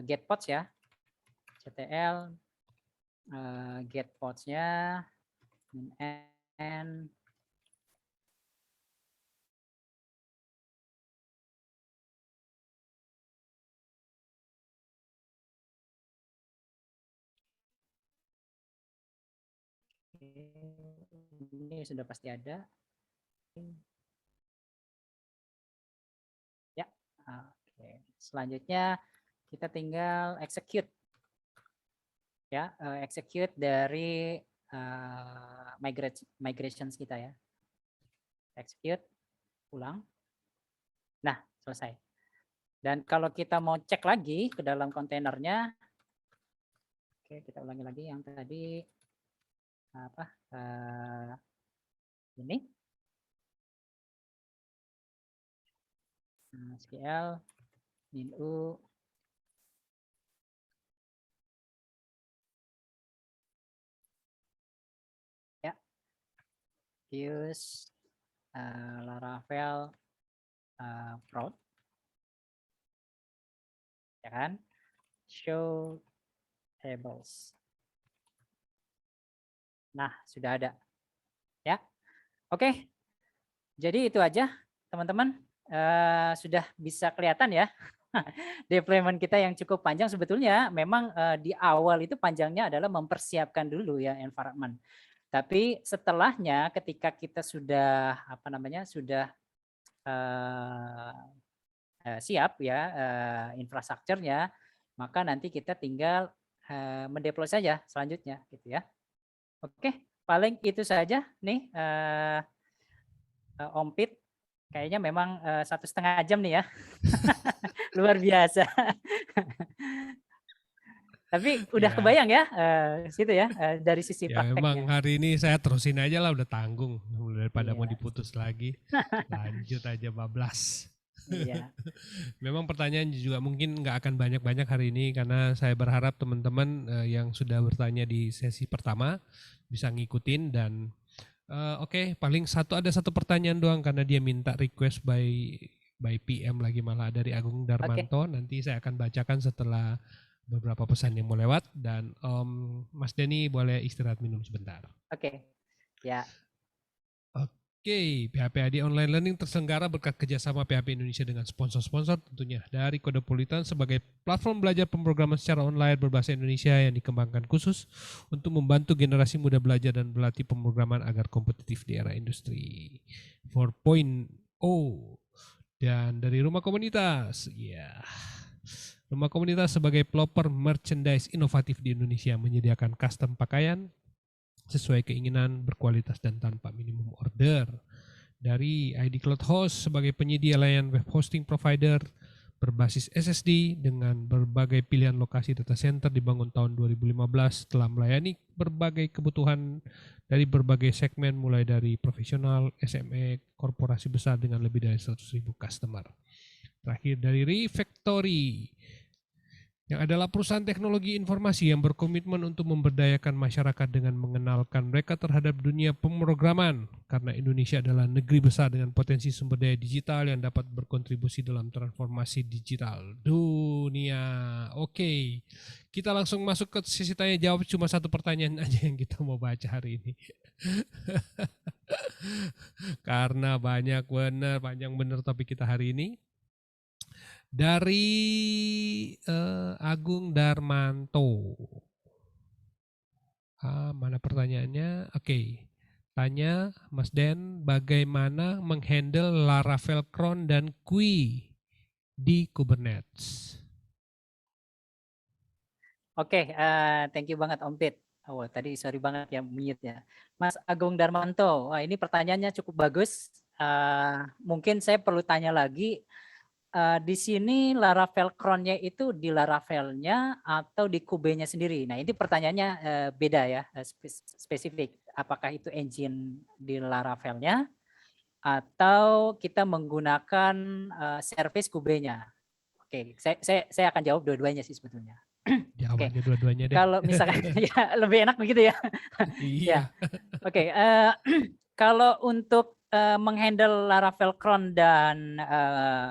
[SPEAKER 2] Get pods ya, ctl get pods-nya n. Ini sudah pasti ada. Ya, oke. Selanjutnya kita tinggal execute. Ya, execute dari migrations kita ya. Execute, ulang. Nah, selesai. Dan kalau kita mau cek lagi ke dalam kontainernya, oke, kita ulangi lagi yang tadi apa? Ini. SQL min.u ya, use Laravel prod, ya kan, show tables. Nah, sudah ada ya. Oke, jadi itu aja teman-teman. Sudah bisa kelihatan ya deployment kita yang cukup panjang. Sebetulnya memang di awal itu panjangnya adalah mempersiapkan dulu ya environment. Tapi setelahnya ketika kita sudah sudah siap ya infrastrukturnya, maka nanti kita tinggal mendeploy saja selanjutnya gitu ya. Oke, paling itu saja nih Om Pit. Kayaknya memang 1,5 jam nih ya. Luar biasa. Tapi udah kebayang ya situ ya dari sisi
[SPEAKER 1] ya,
[SPEAKER 2] prakteknya.
[SPEAKER 1] Memang hari ini saya terusin aja lah, udah tanggung daripada mau diputus lagi. Lanjut aja bablas.
[SPEAKER 2] Iya.
[SPEAKER 1] Memang pertanyaan juga mungkin nggak akan banyak-banyak hari ini karena saya berharap teman-teman yang sudah bertanya di sesi pertama bisa ngikutin dan oke, paling ada satu pertanyaan doang karena dia minta request by PM lagi malah dari Agung Darmanto. Nanti saya akan bacakan setelah beberapa pesan yang mau lewat dan Mas Denny boleh istirahat minum sebentar.
[SPEAKER 2] Oke. Ya.
[SPEAKER 1] Oke, PHP Online Learning terselenggara berkat kerjasama PHP Indonesia dengan sponsor-sponsor tentunya dari Kodepolitan sebagai platform belajar pemrograman secara online berbahasa Indonesia yang dikembangkan khusus untuk membantu generasi muda belajar dan berlatih pemrograman agar kompetitif di era industri 4.0. Dan dari Rumah Komunitas, ya. Rumah Komunitas sebagai pelopor merchandise inovatif di Indonesia menyediakan custom pakaian sesuai keinginan, berkualitas dan tanpa minimum order. Dari ID Cloud Host sebagai penyedia layanan web hosting provider berbasis SSD dengan berbagai pilihan lokasi data center dibangun tahun 2015 telah melayani berbagai kebutuhan dari berbagai segmen mulai dari profesional, SME, korporasi besar dengan lebih dari 100.000 customer. Terakhir dari Refactory yang adalah perusahaan teknologi informasi yang berkomitmen untuk memberdayakan masyarakat dengan mengenalkan mereka terhadap dunia pemrograman karena Indonesia adalah negeri besar dengan potensi sumber daya digital yang dapat berkontribusi dalam transformasi digital dunia. Oke, kita langsung masuk ke sesi tanya jawab, cuma satu pertanyaan aja yang kita mau baca hari ini. Karena panjang bener topik kita hari ini. Dari Agung Darmanto. Mana pertanyaannya? Oke. Tanya Mas Den, bagaimana menghandle Laravel cron dan Kui di Kubernetes?
[SPEAKER 2] Oke, thank you banget Om Pit. Oh, tadi sorry banget ya mute ya. Mas Agung Darmanto, wah ini pertanyaannya cukup bagus. Mungkin saya perlu tanya lagi, di sini Laravel cron-nya itu di Laravel-nya atau di Kube-nya sendiri? Nah ini pertanyaannya beda ya, spesifik. Apakah itu engine di Laravel-nya atau kita menggunakan service Kube-nya? Oke, saya akan jawab dua-duanya sih sebetulnya.
[SPEAKER 1] Jawab
[SPEAKER 2] Oke,
[SPEAKER 1] aja dua-duanya deh.
[SPEAKER 2] kalau misalkan ya lebih enak begitu ya. Ya,
[SPEAKER 1] Iya.
[SPEAKER 2] oke. Kalau untuk menghandle Laravel cron dan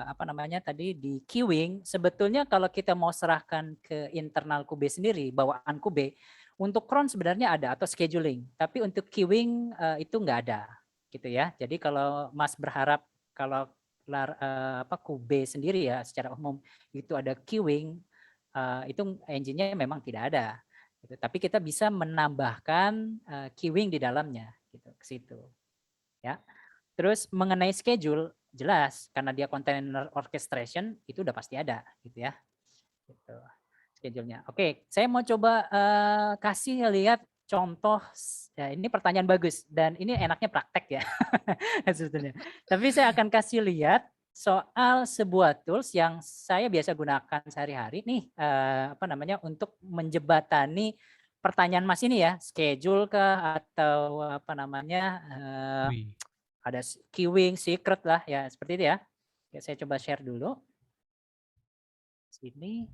[SPEAKER 2] apa namanya tadi di queuing, sebetulnya kalau kita mau serahkan ke internal Kube sendiri, bawaan Kube, untuk cron sebenarnya ada atau scheduling, tapi untuk queuing itu nggak ada, gitu ya. Jadi kalau Mas berharap kalau apa Kube sendiri ya secara umum itu ada queuing, itu engine-nya memang tidak ada. Gitu. Tapi kita bisa menambahkan queuing di dalamnya, gitu ke situ. Ya. Terus mengenai schedule, jelas karena dia container orchestration itu udah pasti ada, gitu ya. Gitu. Schedule-nya. Oke, saya mau coba kasih lihat contoh. Ya, ini pertanyaan bagus dan ini enaknya praktek ya sebetulnya. Tapi saya akan kasih lihat soal sebuah tools yang saya biasa gunakan sehari-hari nih apa namanya untuk menjebatani pertanyaan Mas ini ya, schedule kah atau apa namanya
[SPEAKER 1] Kui.
[SPEAKER 2] ada queuing, secret lah ya seperti itu ya. Ya saya coba share dulu. Sini.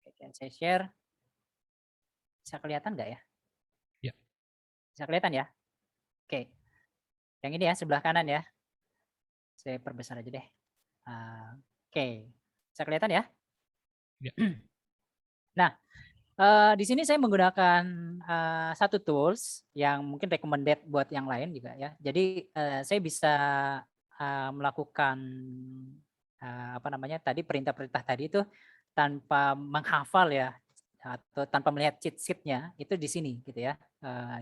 [SPEAKER 2] Oke, saya share. Bisa kelihatan nggak ya?
[SPEAKER 1] Ya.
[SPEAKER 2] Bisa kelihatan ya? Oke. Yang ini ya sebelah kanan ya. Saya perbesar aja deh. Oke. Bisa kelihatan ya?
[SPEAKER 1] Ya.
[SPEAKER 2] Nah, di sini saya menggunakan satu tools yang mungkin recommended buat yang lain juga ya. Jadi saya bisa melakukan apa namanya tadi perintah-perintah tadi itu tanpa menghafal ya atau tanpa melihat cheat sheet-nya itu di sini gitu ya.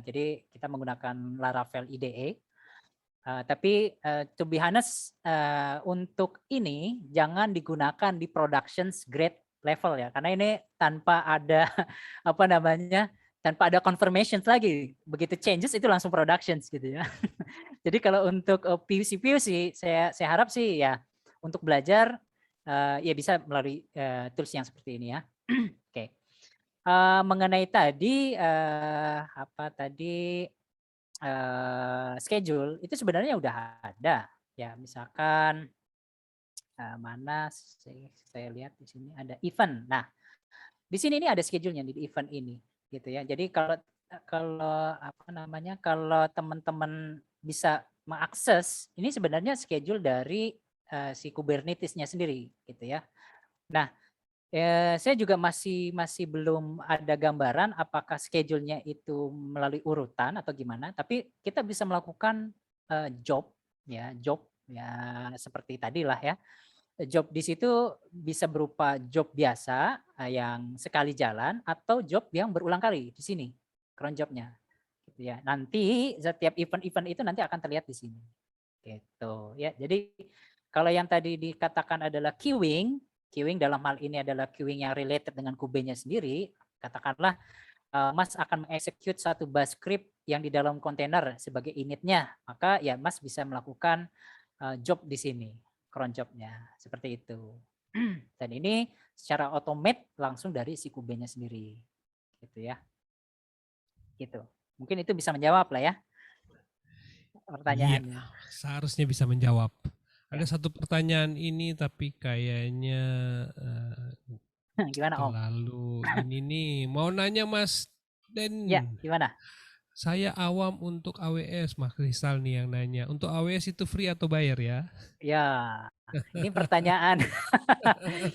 [SPEAKER 2] Jadi kita menggunakan Laravel IDE. Tapi to be honest untuk ini jangan digunakan di productions grade level ya karena ini tanpa ada apa namanya tanpa ada confirmations lagi begitu changes itu langsung productions gitu ya. Jadi kalau untuk POC saya harap sih ya untuk belajar ya bisa melalui tools yang seperti ini ya. Oke. Mengenai tadi apa tadi schedule itu sebenarnya udah ada ya misalkan mana saya lihat di sini ada event. Nah di sini ini ada schedule-nya di event ini gitu ya. Jadi kalau kalau apa namanya kalau teman-teman bisa mengakses ini sebenarnya schedule dari si Kubernetes-nya sendiri gitu ya. Nah saya juga masih belum ada gambaran apakah schedule-nya itu melalui urutan atau gimana, tapi kita bisa melakukan job ya seperti tadilah ya. Job di situ bisa berupa job biasa yang sekali jalan atau job yang berulang kali di sini cron job-nya. Gitu ya. Nanti setiap event-event itu nanti akan terlihat di sini. Gitu ya. Jadi kalau yang tadi dikatakan adalah queuing, queuing dalam hal ini adalah queuing yang related dengan Kube-nya sendiri, katakanlah Mas akan mengexecute satu bash script yang di dalam kontainer sebagai initnya, maka ya Mas bisa melakukan job di sini, cron job-nya, seperti itu. Dan ini secara automate langsung dari si Kube-nya sendiri, gitu ya. Gitu. Mungkin itu bisa menjawab lah ya
[SPEAKER 1] Iya.
[SPEAKER 2] pertanyaannya.
[SPEAKER 1] Seharusnya bisa menjawab.
[SPEAKER 2] Ya.
[SPEAKER 1] Ada satu pertanyaan ini tapi kayaknya
[SPEAKER 2] Gimana Om?
[SPEAKER 1] terlalu ini nih. Mau nanya Mas
[SPEAKER 2] Ya,
[SPEAKER 1] Den.
[SPEAKER 2] gimana?
[SPEAKER 1] Saya awam untuk AWS, Mas Kristal nih yang nanya. Untuk AWS itu free atau bayar ya?
[SPEAKER 2] Ya, ini pertanyaan.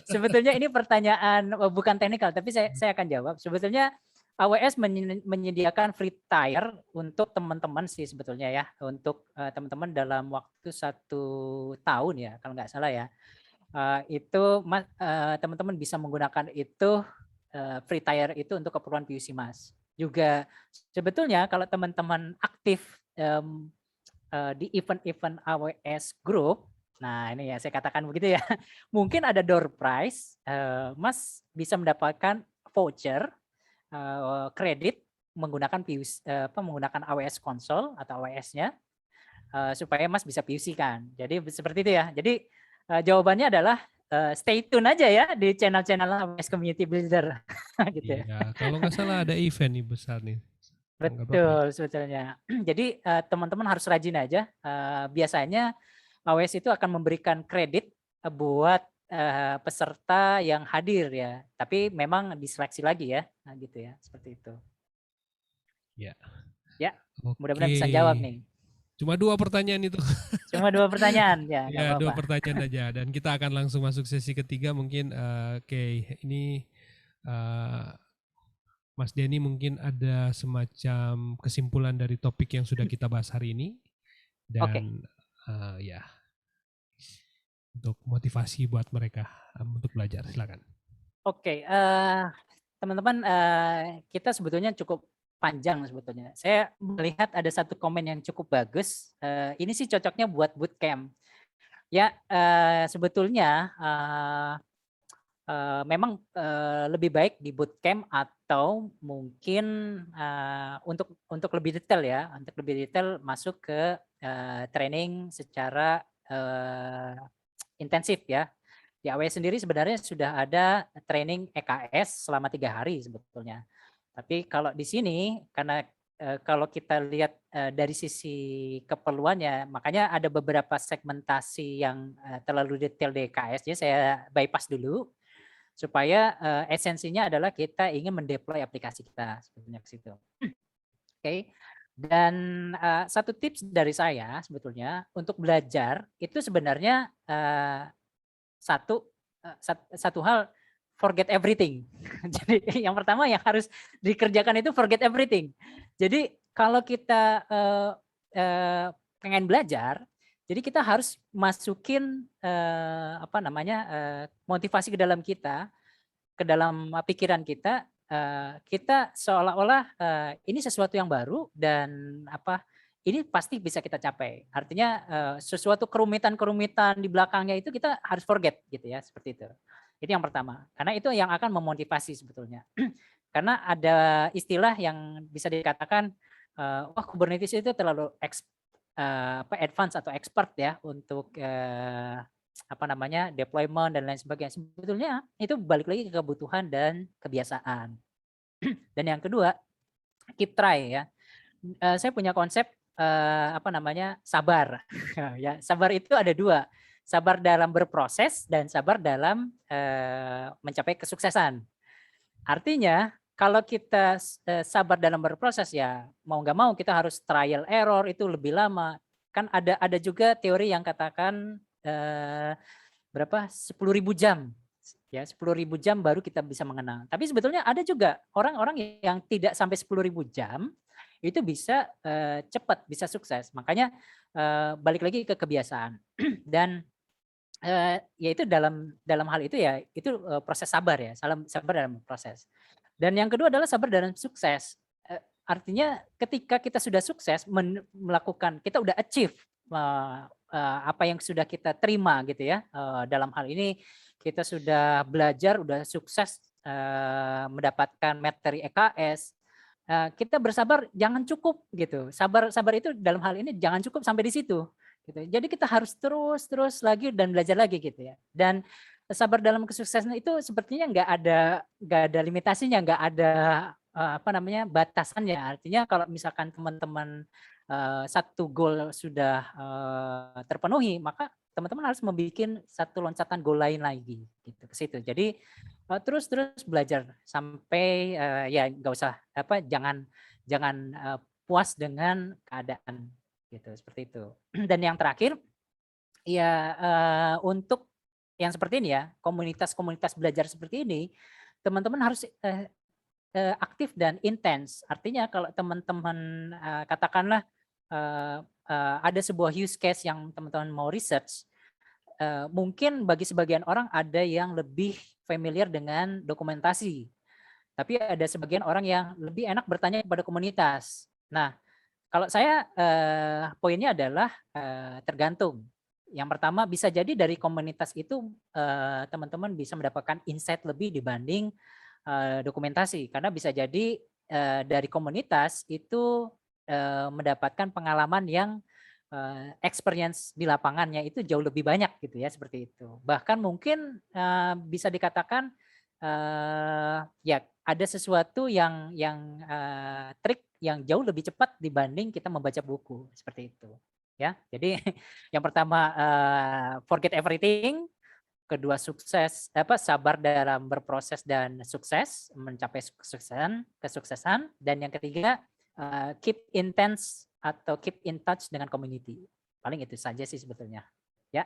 [SPEAKER 2] Sebetulnya ini pertanyaan bukan teknikal, tapi saya akan jawab. Sebetulnya AWS menyediakan free tier untuk teman-teman sih sebetulnya ya, untuk teman-teman dalam waktu 1 tahun ya, kalau nggak salah ya. Itu teman-teman bisa menggunakan itu free tier itu untuk keperluan PUC Mas. Juga sebetulnya kalau teman-teman aktif di event-event AWS Group, nah ini ya saya katakan begitu ya, mungkin ada door prize, Mas bisa mendapatkan voucher kredit menggunakan menggunakan AWS Console atau AWS-nya supaya Mas bisa PUC kan. Jadi seperti itu ya. Jadi jawabannya adalah stay tune aja ya di channel-channel AWS Community Builder gitu ya.
[SPEAKER 1] Iya, kalau nggak salah ada event nih besar nih. Nggak apa-apa ya?
[SPEAKER 2] Betul sebetulnya. Jadi teman-teman harus rajin aja. Biasanya AWS itu akan memberikan kredit buat peserta yang hadir ya. Tapi memang diseleksi lagi ya. Nah gitu ya, seperti itu.
[SPEAKER 1] Ya.
[SPEAKER 2] Ya, mudah-mudahan
[SPEAKER 1] Oke.
[SPEAKER 2] bisa jawab nih.
[SPEAKER 1] Cuma 2 pertanyaan itu.
[SPEAKER 2] Cuma 2 pertanyaan ya, nggak
[SPEAKER 1] Ya, 2
[SPEAKER 2] apa-apa.
[SPEAKER 1] pertanyaan aja dan kita akan langsung masuk sesi ketiga mungkin. Oke, ini Mas Denny mungkin ada semacam kesimpulan dari topik yang sudah kita bahas hari ini
[SPEAKER 2] Oke.
[SPEAKER 1] dan ya untuk motivasi buat mereka untuk belajar. Silakan.
[SPEAKER 2] Oke, teman-teman, kita sebetulnya cukup panjang sebetulnya. Saya melihat ada satu komen yang cukup bagus. Ini sih cocoknya buat bootcamp. Ya, sebetulnya memang lebih baik di bootcamp atau mungkin untuk lebih detail ya, untuk lebih detail masuk ke training secara intensif ya. Di AWS sendiri sebenarnya sudah ada training EKS selama 3 hari sebetulnya. Tapi kalau di sini karena kalau kita lihat dari sisi keperluannya, makanya ada beberapa segmentasi yang terlalu detail di EKS, jadi saya bypass dulu supaya esensinya adalah kita ingin mendeploy aplikasi kita sebetulnya ke situ. Oke. Dan satu tips dari saya sebetulnya untuk belajar itu sebenarnya satu hal forget everything. Jadi yang pertama yang harus dikerjakan itu forget everything. Jadi kalau kita pengen belajar, jadi kita harus masukin motivasi ke dalam kita, ke dalam pikiran kita. Kita seolah-olah ini sesuatu yang baru dan ini pasti bisa kita capai. Artinya sesuatu kerumitan-kerumitan di belakangnya itu kita harus forget gitu ya, seperti itu. Itu yang pertama. Karena itu yang akan memotivasi sebetulnya. Karena ada istilah yang bisa dikatakan wah Kubernetes itu terlalu advance atau expert ya untuk deployment dan lain sebagainya. Sebetulnya itu balik lagi ke kebutuhan dan kebiasaan. Dan yang kedua, keep try ya. Saya punya konsep sabar. Ya, sabar itu ada 2. Sabar dalam berproses dan sabar dalam mencapai kesuksesan. Artinya kalau kita sabar dalam berproses ya mau nggak mau kita harus trial error itu lebih lama. Kan ada juga teori yang katakan 10.000 jam. Ya, 10.000 jam baru kita bisa mengenal. Tapi sebetulnya ada juga orang-orang yang tidak sampai 10.000 jam itu bisa cepat, bisa sukses. Makanya balik lagi ke kebiasaan. Dan ya itu dalam hal itu ya itu proses sabar ya, sabar dalam proses. Dan yang kedua adalah sabar dalam sukses. Artinya ketika kita sudah sukses melakukan, kita udah achieve apa yang sudah kita terima gitu ya. Dalam hal ini kita sudah belajar, udah sukses mendapatkan materi EKS. Kita bersabar jangan cukup gitu. Sabar itu dalam hal ini jangan cukup sampai di situ. Gitu. Jadi kita harus terus lagi dan belajar lagi gitu ya. Dan sabar dalam kesuksesan itu sepertinya nggak ada limitasinya, nggak ada batasannya. Artinya kalau misalkan teman-teman satu goal sudah terpenuhi, maka teman-teman harus membuat satu loncatan goal lain lagi gitu ke situ. Jadi terus belajar sampai ya nggak usah jangan puas dengan keadaan gitu, seperti itu. Dan yang terakhir ya untuk yang seperti ini ya, komunitas-komunitas belajar seperti ini, teman-teman harus aktif dan intens. Artinya kalau teman-teman katakanlah ada sebuah use case yang teman-teman mau research, mungkin bagi sebagian orang ada yang lebih familiar dengan dokumentasi, tapi ada sebagian orang yang lebih enak bertanya kepada komunitas. Nah, kalau saya poinnya adalah tergantung. Yang pertama bisa jadi dari komunitas itu teman-teman bisa mendapatkan insight lebih dibanding dokumentasi, karena bisa jadi dari komunitas itu mendapatkan pengalaman yang experience di lapangannya itu jauh lebih banyak gitu ya, seperti itu. Bahkan mungkin bisa dikatakan ya ada sesuatu yang trik yang jauh lebih cepat dibanding kita membaca buku, seperti itu ya. Jadi yang pertama forget everything, kedua sukses sabar dalam berproses dan sukses mencapai kesuksesan, dan yang ketiga keep intense atau keep in touch dengan community. Paling itu saja sih sebetulnya ya.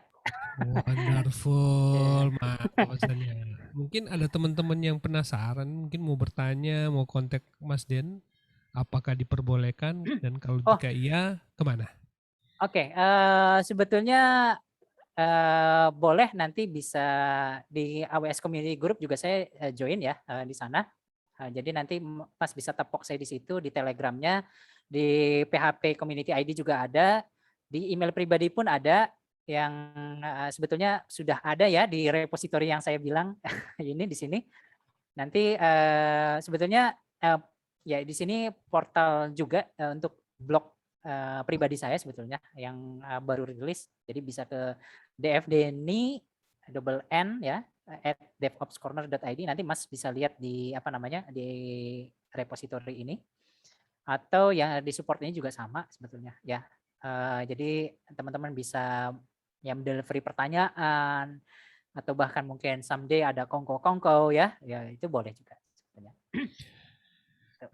[SPEAKER 1] Wonderful, makasih. Mungkin ada teman-teman yang penasaran, mungkin mau bertanya, mau kontak Mas Den, apakah diperbolehkan, dan kalau jika iya, kemana?
[SPEAKER 2] Oke, sebetulnya boleh, nanti bisa di AWS Community Group juga saya join ya di sana. Jadi nanti Mas bisa tepok saya di situ, di Telegramnya, di PHP Community ID juga ada, di email pribadi pun ada, yang sebetulnya sudah ada ya di repository yang saya bilang ini di sini. Nanti sebetulnya ya di sini portal juga untuk blog pribadi saya sebetulnya yang baru rilis. Jadi bisa ke dfdeni double n ya @devopscorner.id. Nanti Mas bisa lihat di apa namanya di repository ini, atau yang di support ini juga sama sebetulnya ya. Jadi teman-teman bisa yang delivery pertanyaan, atau bahkan mungkin someday ada kongko-kongko ya itu boleh juga sebetulnya.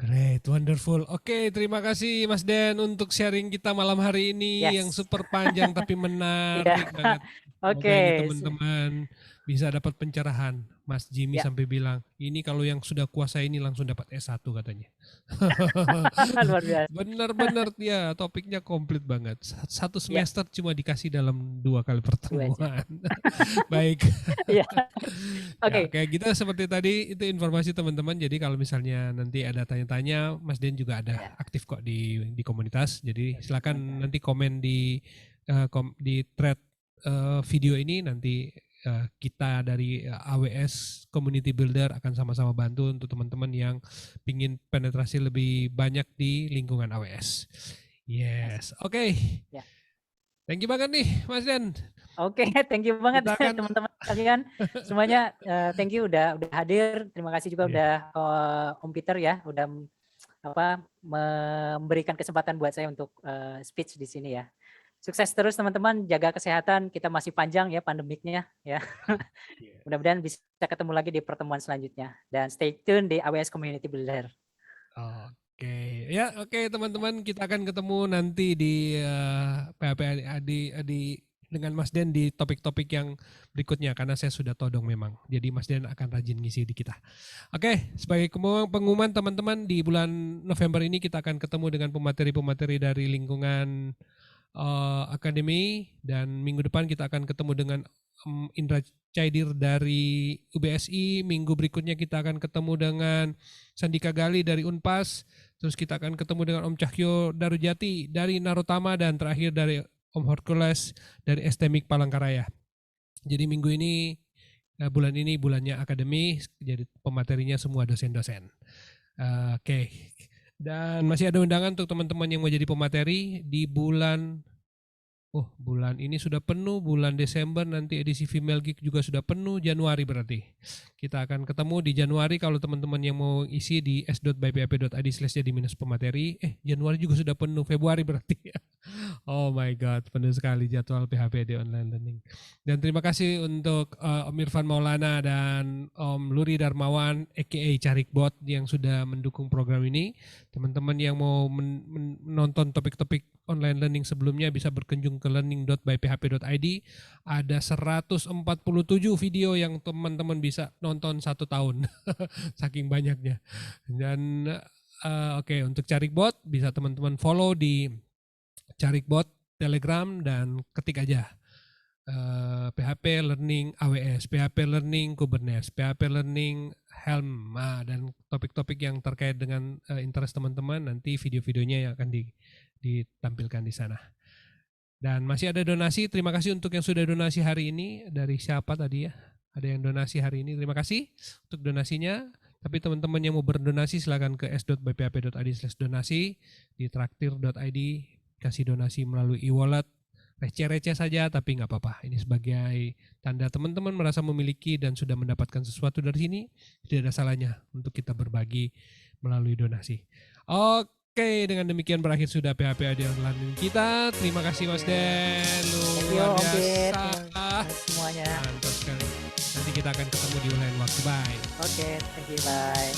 [SPEAKER 1] Great, wonderful. Oke, terima kasih Mas Den untuk sharing kita malam hari ini yang super panjang tapi menarik banget. Semoga ini teman-teman bisa dapat pencerahan. Mas Jimmy sampai bilang, ini kalau yang sudah kuasa ini langsung dapat S1 katanya. Benar-benar ya, topiknya komplit banget. Satu semester cuma dikasih dalam 2 kali pertemuan. Baik.
[SPEAKER 2] Oke.
[SPEAKER 1] Kayak gitu seperti tadi, itu informasi teman-teman. Jadi kalau misalnya nanti ada tanya-tanya, Mas Den juga ada aktif kok di komunitas. Jadi silakan nanti komen di thread video ini, nanti kita dari AWS Community Builder akan sama-sama bantu untuk teman-teman yang pingin penetrasi lebih banyak di lingkungan AWS. Yes, oke. Thank you banget nih Mas Den.
[SPEAKER 2] Oke, thank you banget teman-teman sekalian semuanya. Thank you udah hadir. Terima kasih juga udah Om Peter ya, udah memberikan kesempatan buat saya untuk speech di sini ya. Sukses terus teman-teman, jaga kesehatan, kita masih panjang ya pandemiknya ya. Mudah-mudahan bisa ketemu lagi di pertemuan selanjutnya, dan stay tune di AWS Community Builder.
[SPEAKER 1] Oke, ya oke teman-teman, kita akan ketemu nanti di PHP dengan Mas Den di topik-topik yang berikutnya, karena saya sudah todong memang. Jadi Mas Den akan rajin ngisi di kita. Oke, sebagai pengumuman teman-teman, di bulan November ini kita akan ketemu dengan pemateri-pemateri dari lingkungan akademi, dan minggu depan kita akan ketemu dengan Indra Caidir dari UBSI, minggu berikutnya kita akan ketemu dengan Sandika Gali dari Unpas, terus kita akan ketemu dengan Om Cahyo Darujati dari Narotama, dan terakhir dari Om Hercules dari STMIK Palangkaraya. Jadi minggu ini, bulan ini bulannya akademi, jadi pematerinya semua dosen-dosen. Oke. Dan masih ada undangan untuk teman-teman yang mau jadi pemateri di bulan ini sudah penuh, bulan Desember nanti edisi Female Geek juga sudah penuh, Januari berarti. Kita akan ketemu di Januari kalau teman-teman yang mau isi di s.byphp.id/jadi-pemateri. Januari juga sudah penuh, Februari berarti. Oh my God, penuh sekali jadwal PHPAD Online Learning. Dan terima kasih untuk Om Irfan Maulana dan Om Luri Darmawan, aka Carikbot, yang sudah mendukung program ini. Teman-teman yang mau menonton topik-topik online learning sebelumnya bisa berkunjung ke learning.byphp.id. Ada 147 video yang teman-teman bisa nonton 1 tahun. Saking banyaknya. Dan oke, untuk Carikbot bisa teman-teman follow di Carikbot Telegram dan ketik aja PHP Learning AWS, PHP Learning Kubernetes, PHP Learning Helm, dan topik-topik yang terkait dengan interest teman-teman, nanti video-videonya yang akan ditampilkan di sana. Dan masih ada donasi, terima kasih untuk yang sudah donasi hari ini. Dari siapa tadi ya? Ada yang donasi hari ini, terima kasih untuk donasinya. Tapi teman-teman yang mau berdonasi silakan ke s.bphp.id/donasi, di traktir.id, kasih donasi melalui e-wallet. Receh-receh saja tapi nggak apa-apa. Ini sebagai tanda teman-teman merasa memiliki dan sudah mendapatkan sesuatu dari sini, tidak ada salahnya untuk kita berbagi melalui donasi. Oke, dengan demikian berakhir sudah PHP ID online kita. Terima kasih Mas Den, luar biasa
[SPEAKER 2] semuanya.
[SPEAKER 1] Mantap sekali. Nanti kita akan ketemu di lain waktu. Bye.
[SPEAKER 2] Oke, thank you, bye.